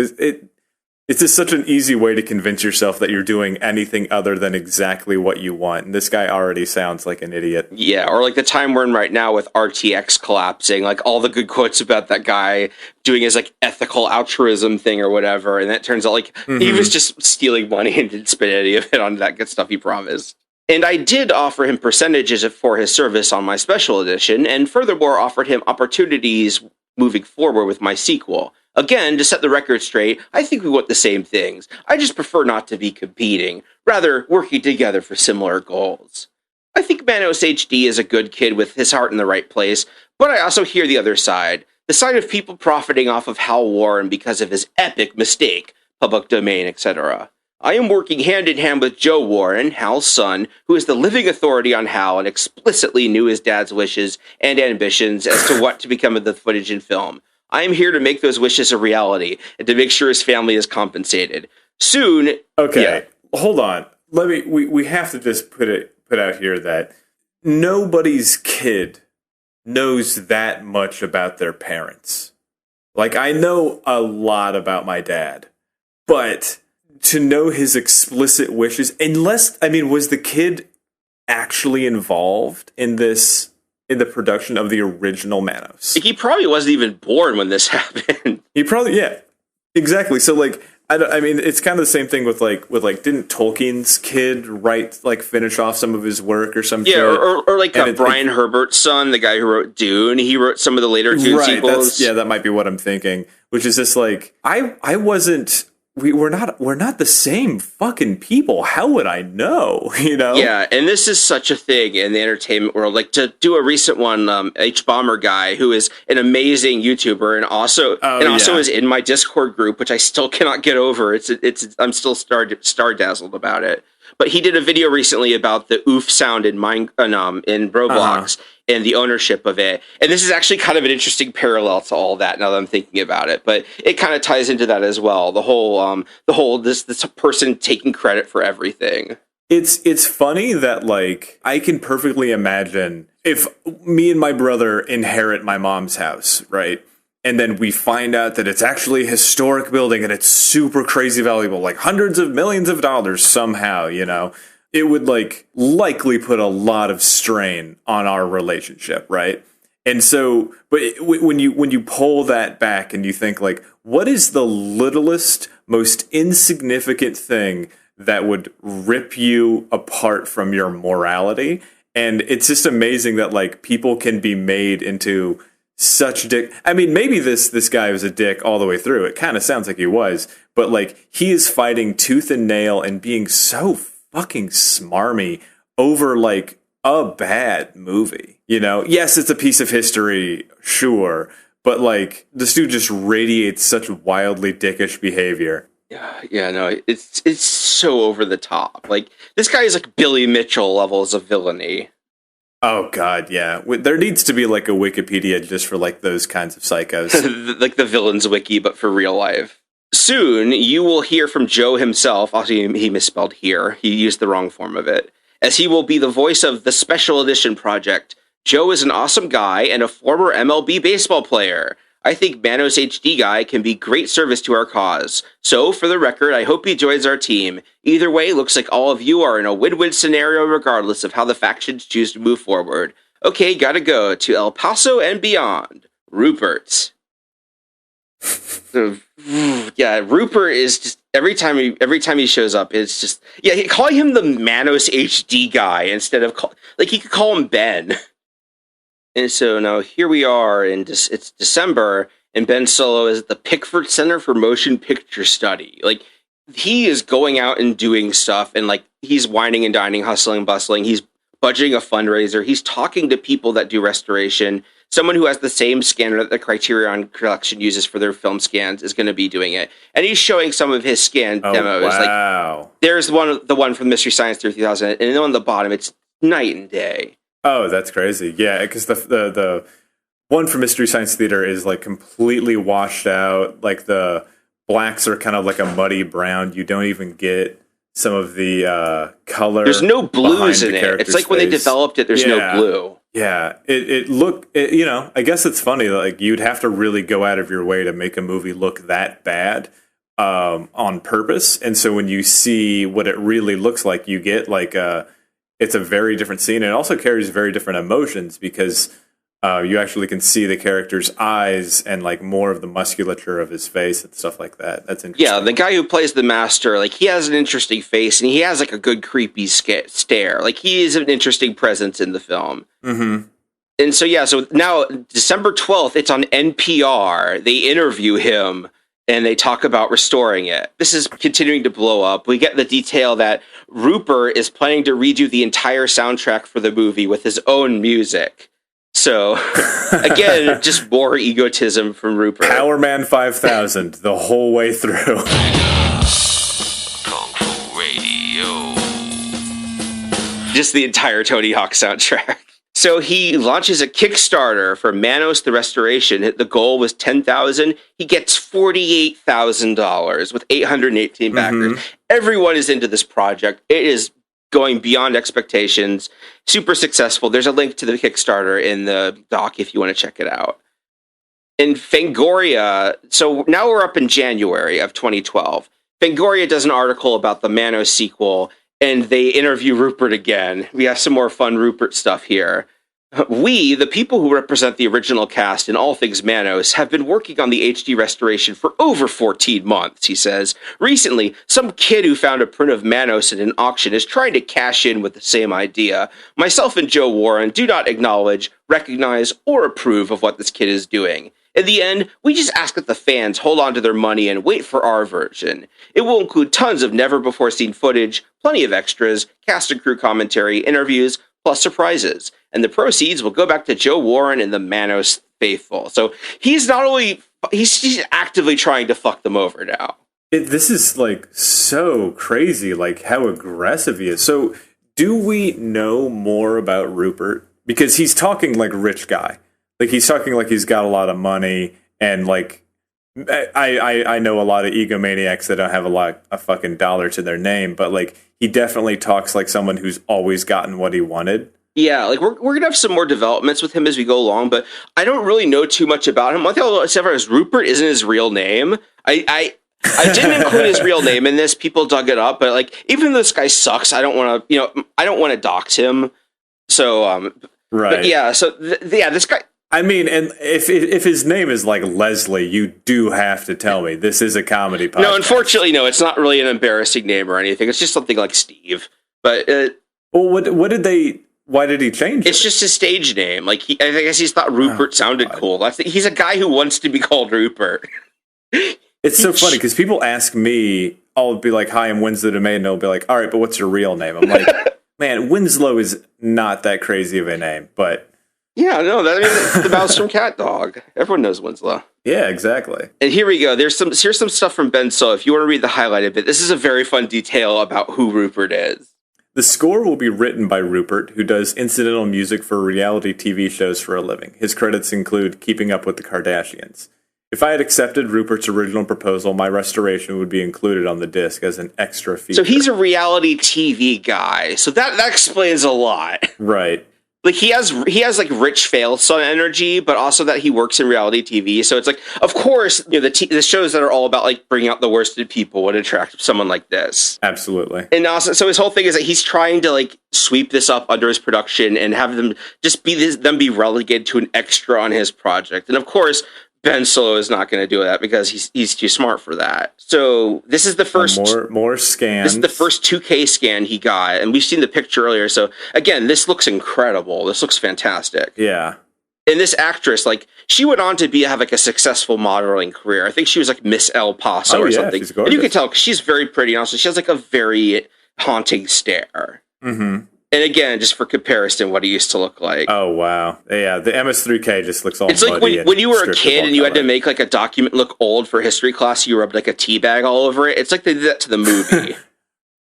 It's just such an easy way to convince yourself that you're doing anything other than exactly what you want. And this guy already sounds like an idiot. Yeah, or like the time we're in right now with RTX collapsing, like all the good quotes about that guy doing his like ethical altruism thing or whatever. And that turns out like he was just stealing money and didn't spend any of it on that good stuff he promised. And I did offer him percentages for his service on my special edition, and furthermore offered him opportunities moving forward with my sequel. Again, to set the record straight, I think we want the same things. I just prefer not to be competing, rather working together for similar goals. I think Manos HD is a good kid with his heart in the right place, but I also hear the other side. The side of people profiting off of Hal Warren because of his epic mistake, public domain, etc. I am working hand-in-hand with Joe Warren, Hal's son, who is the living authority on Hal and explicitly knew his dad's wishes and ambitions as to what to become of the footage and film. I am here to make those wishes a reality and to make sure his family is compensated. Soon... Okay, hold on. We have to just put out here that nobody's kid knows that much about their parents. Like, I know a lot about my dad, but to know his explicit wishes, was the kid actually involved in the production of the original Manos? He probably wasn't even born when this happened. He probably, yeah, exactly. So like, it's kind of the same thing with didn't Tolkien's kid finish off some of his work or something? Yeah, or like Brian Herbert's son, the guy who wrote Dune. He wrote some of the later Dune sequels. That might be what I'm thinking. Which is just like, I wasn't. We're not the same fucking people. How would I know? You know? Yeah, and this is such a thing in the entertainment world. Like, to do a recent one, H Bomber guy, who is an amazing YouTuber and also is in my Discord group, which I still cannot get over. I'm still star dazzled about it. But he did a video recently about the oof sound in Roblox and the ownership of it. And this is actually kind of an interesting parallel to all that now that I'm thinking about it. But it kind of ties into that as well. The whole this person taking credit for everything. It's funny that, like, I can perfectly imagine if me and my brother inherit my mom's house, right? And then we find out that it's actually a historic building and it's super crazy valuable, like hundreds of millions of dollars somehow, you know, it would likely put a lot of strain on our relationship, right? And so, but when you pull that back and you think, like, what is the littlest, most insignificant thing that would rip you apart from your morality? And it's just amazing that, like, people can be made into such dick. I mean, maybe this guy was a dick all the way through. It kind of sounds like he was, but like, he is fighting tooth and nail and being so fucking smarmy over like a bad movie. You know, yes, it's a piece of history, sure, but like, this dude just radiates such wildly dickish behavior. Yeah, no, it's so over the top. Like, this guy is like Billy Mitchell levels of villainy. Oh, God, yeah. There needs to be, like, a Wikipedia just for, like, those kinds of psychos. Like the villains wiki, but for real life. Soon, you will hear from Joe himself. Also, he misspelled here. He used the wrong form of it. As he will be the voice of the Special Edition project. Joe is an awesome guy and a former MLB baseball player. I think Manos HD guy can be great service to our cause. So, for the record, I hope he joins our team. Either way, looks like all of you are in a win-win scenario regardless of how the factions choose to move forward. Okay, gotta go to El Paso and beyond. Rupert. So, yeah, Rupert is just every time he shows up, it's just calling him the Manos HD guy instead of he could call him Ben. And so now here we are, and it's December, and Ben Solo is at the Pickford Center for Motion Picture Study. Like, he is going out and doing stuff, and like he's whining and dining, hustling and bustling. He's budgeting a fundraiser. He's talking to people that do restoration. Someone who has the same scanner that the Criterion Collection uses for their film scans is going to be doing it. And he's showing some of his scan demos. Wow. Like, there's the one from Mystery Science Theater 3000, and then on the bottom, it's night and day. Oh, that's crazy. Yeah, because the one from Mystery Science Theater is like completely washed out. Like the blacks are kind of like a muddy brown. You don't even get some of the color. There's no blues in it. It's like when they developed it, there's no blue. Yeah, I guess it's funny, like you'd have to really go out of your way to make a movie look that bad on purpose. And so when you see what it really looks like, you get like it's a very different scene. It also carries very different emotions because you actually can see the character's eyes and like more of the musculature of his face and stuff like that. That's interesting. Yeah, the guy who plays the master, like he has an interesting face and he has like a good creepy stare. Like he is an interesting presence in the film. Mm-hmm. And so now December 12th, it's on NPR. They interview him and they talk about restoring it. This is continuing to blow up. We get the detail that Rupert is planning to redo the entire soundtrack for the movie with his own music. So, again, just more egotism from Rupert. Power Man 5000 the whole way through. Kung Fu Radio. Just the entire Tony Hawk soundtrack. So he launches a Kickstarter for Manos the Restoration. The goal was $10,000. He gets $48,000 with 818 backers. Mm-hmm. Everyone is into this project. It is going beyond expectations. Super successful. There's a link to the Kickstarter in the doc if you want to check it out. In Fangoria, so now we're up in January of 2012. Fangoria does an article about the Manos sequel, and they interview Rupert again. We have some more fun Rupert stuff here. We, the people who represent the original cast in all things Manos, have been working on the HD restoration for over 14 months, he says. Recently, some kid who found a print of Manos at an auction is trying to cash in with the same idea. Myself and Joe Warren do not acknowledge, recognize, or approve of what this kid is doing. In the end, we just ask that the fans hold on to their money and wait for our version. It will include tons of never-before-seen footage, plenty of extras, cast and crew commentary, interviews, plus surprises. And the proceeds will go back to Joe Warren and the Manos faithful. So he's not only... He's actively trying to fuck them over now. This is, like, so crazy, like, how aggressive he is. So, do we know more about Rupert? Because he's talking like rich guy. Like, he's talking like he's got a lot of money, and, like, I know a lot of egomaniacs that don't have a lot of fucking dollar to their name, but, like, he definitely talks like someone who's always gotten what he wanted. Yeah, like, we're going to have some more developments with him as we go along, but I don't really know too much about him. One thing I'll say is Rupert isn't his real name. I didn't include his real name in this. People dug it up, but, like, even though this guy sucks, I don't want to dox him. So, right. But yeah, so, this guy... I mean, and if his name is like Leslie, you do have to tell me this is a comedy podcast. No, unfortunately, no. It's not really an embarrassing name or anything. It's just something like Steve. But well, why did he change it? It's just his stage name. Like I guess he's thought Rupert sounded cool. He's a guy who wants to be called Rupert. It's so funny because people ask me, I'll be like, "Hi, I'm Winslow DeMay," and they'll be like, "All right, but what's your real name?" I'm like, "Man, Winslow is not that crazy of a name, but." Yeah, no, that's the mouse from Cat Dog. Everyone knows Winslow. Yeah, exactly. And here we go. Here's some stuff from Ben Solo. If you want to read the highlighted bit, this is a very fun detail about who Rupert is. The score will be written by Rupert, who does incidental music for reality TV shows for a living. His credits include Keeping Up with the Kardashians. If I had accepted Rupert's original proposal, my restoration would be included on the disc as an extra feature. So he's a reality TV guy. So that explains a lot. Right. Like he has like rich fail son energy, but also that he works in reality TV. So it's like, of course, the shows that are all about like bringing out the worst in people would attract someone like this. Absolutely. And also, so his whole thing is that he's trying to like sweep this up under his production and have them just be relegated to an extra on his project. And of course, Ben Solo is not going to do that because he's too smart for that. So this is the first more scans. This is the first 2K scan he got, and we've seen the picture earlier. So again, this looks incredible. This looks fantastic. Yeah. And this actress, like, she went on to have like a successful modeling career. I think she was like Miss El Paso or something. She's gorgeous. And you can tell 'cause she's very pretty. And also, she has like a very haunting stare. Mm-hmm. And again, just for comparison, what it used to look like. Oh, wow. Yeah, the MS3K just looks all It's like when you were a kid and you had to make like a document look old for history class, you rubbed like a tea bag all over it. It's like they did that to the movie.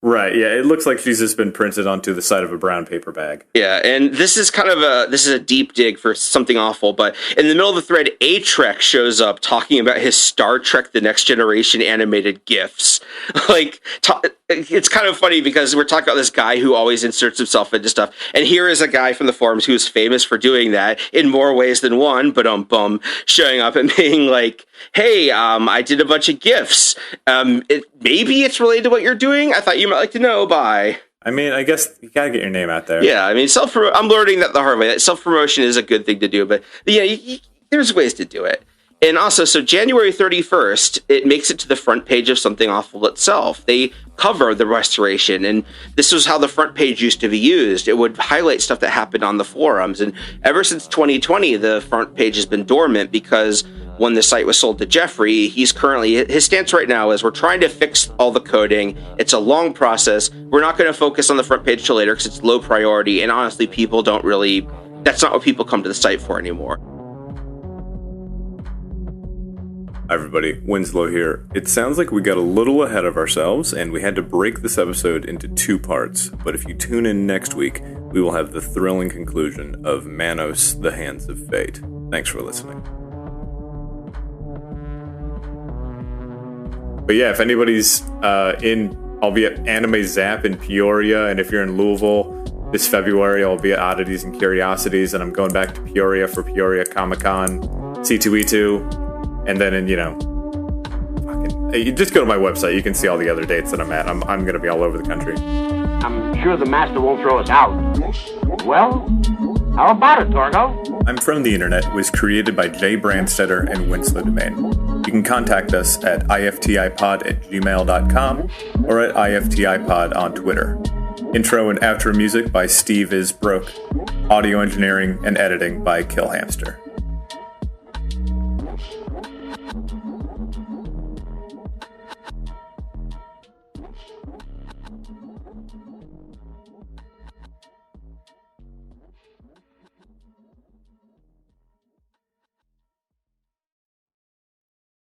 Right, yeah, it looks like she's just been printed onto the side of a brown paper bag. Yeah, and this is a deep dig for something awful, but in the middle of the thread, A-Trek shows up talking about his Star Trek The Next Generation animated GIFs. Like, it's kind of funny because we're talking about this guy who always inserts himself into stuff, and here is a guy from the forums who's famous for doing that in more ways than one, but showing up and being like, hey, I did a bunch of GIFs. Maybe it's related to what you're doing? I thought you might like to know. Bye. I mean, I guess you gotta get your name out there. Yeah, I mean, I'm learning that the hard way. Self-promotion is a good thing to do, but yeah, there's ways to do it. And also, so January 31st, it makes it to the front page of Something Awful itself. They cover the restoration, and this was how the front page used to be used. It would highlight stuff that happened on the forums, and ever since 2020, the front page has been dormant because when the site was sold to Jeffrey, his stance right now is we're trying to fix all the coding. It's a long process. We're not going to focus on the front page till later because it's low priority, and honestly, that's not what people come to the site for anymore. Hi everybody, Winslow here. It sounds like we got a little ahead of ourselves and we had to break this episode into 2 parts, but if you tune in next week, we will have the thrilling conclusion of Manos, the Hands of Fate. Thanks for listening. But yeah, if anybody's I'll be at Anime Zap in Peoria, and if you're in Louisville this February, I'll be at Oddities and Curiosities, and I'm going back to Peoria for Peoria Comic-Con, C2E2. And then, you just go to my website. You can see all the other dates that I'm at. I'm going to be all over the country. I'm sure the master won't throw us out. Well, how about it, Torgo? I'm From the Internet was created by Jay Brandstetter and Winslow Domain. You can contact us at IFTIpod@gmail.com or at IFTIpod on Twitter. Intro and outro music by Steve Is Broke. Audio engineering and editing by Killhamster.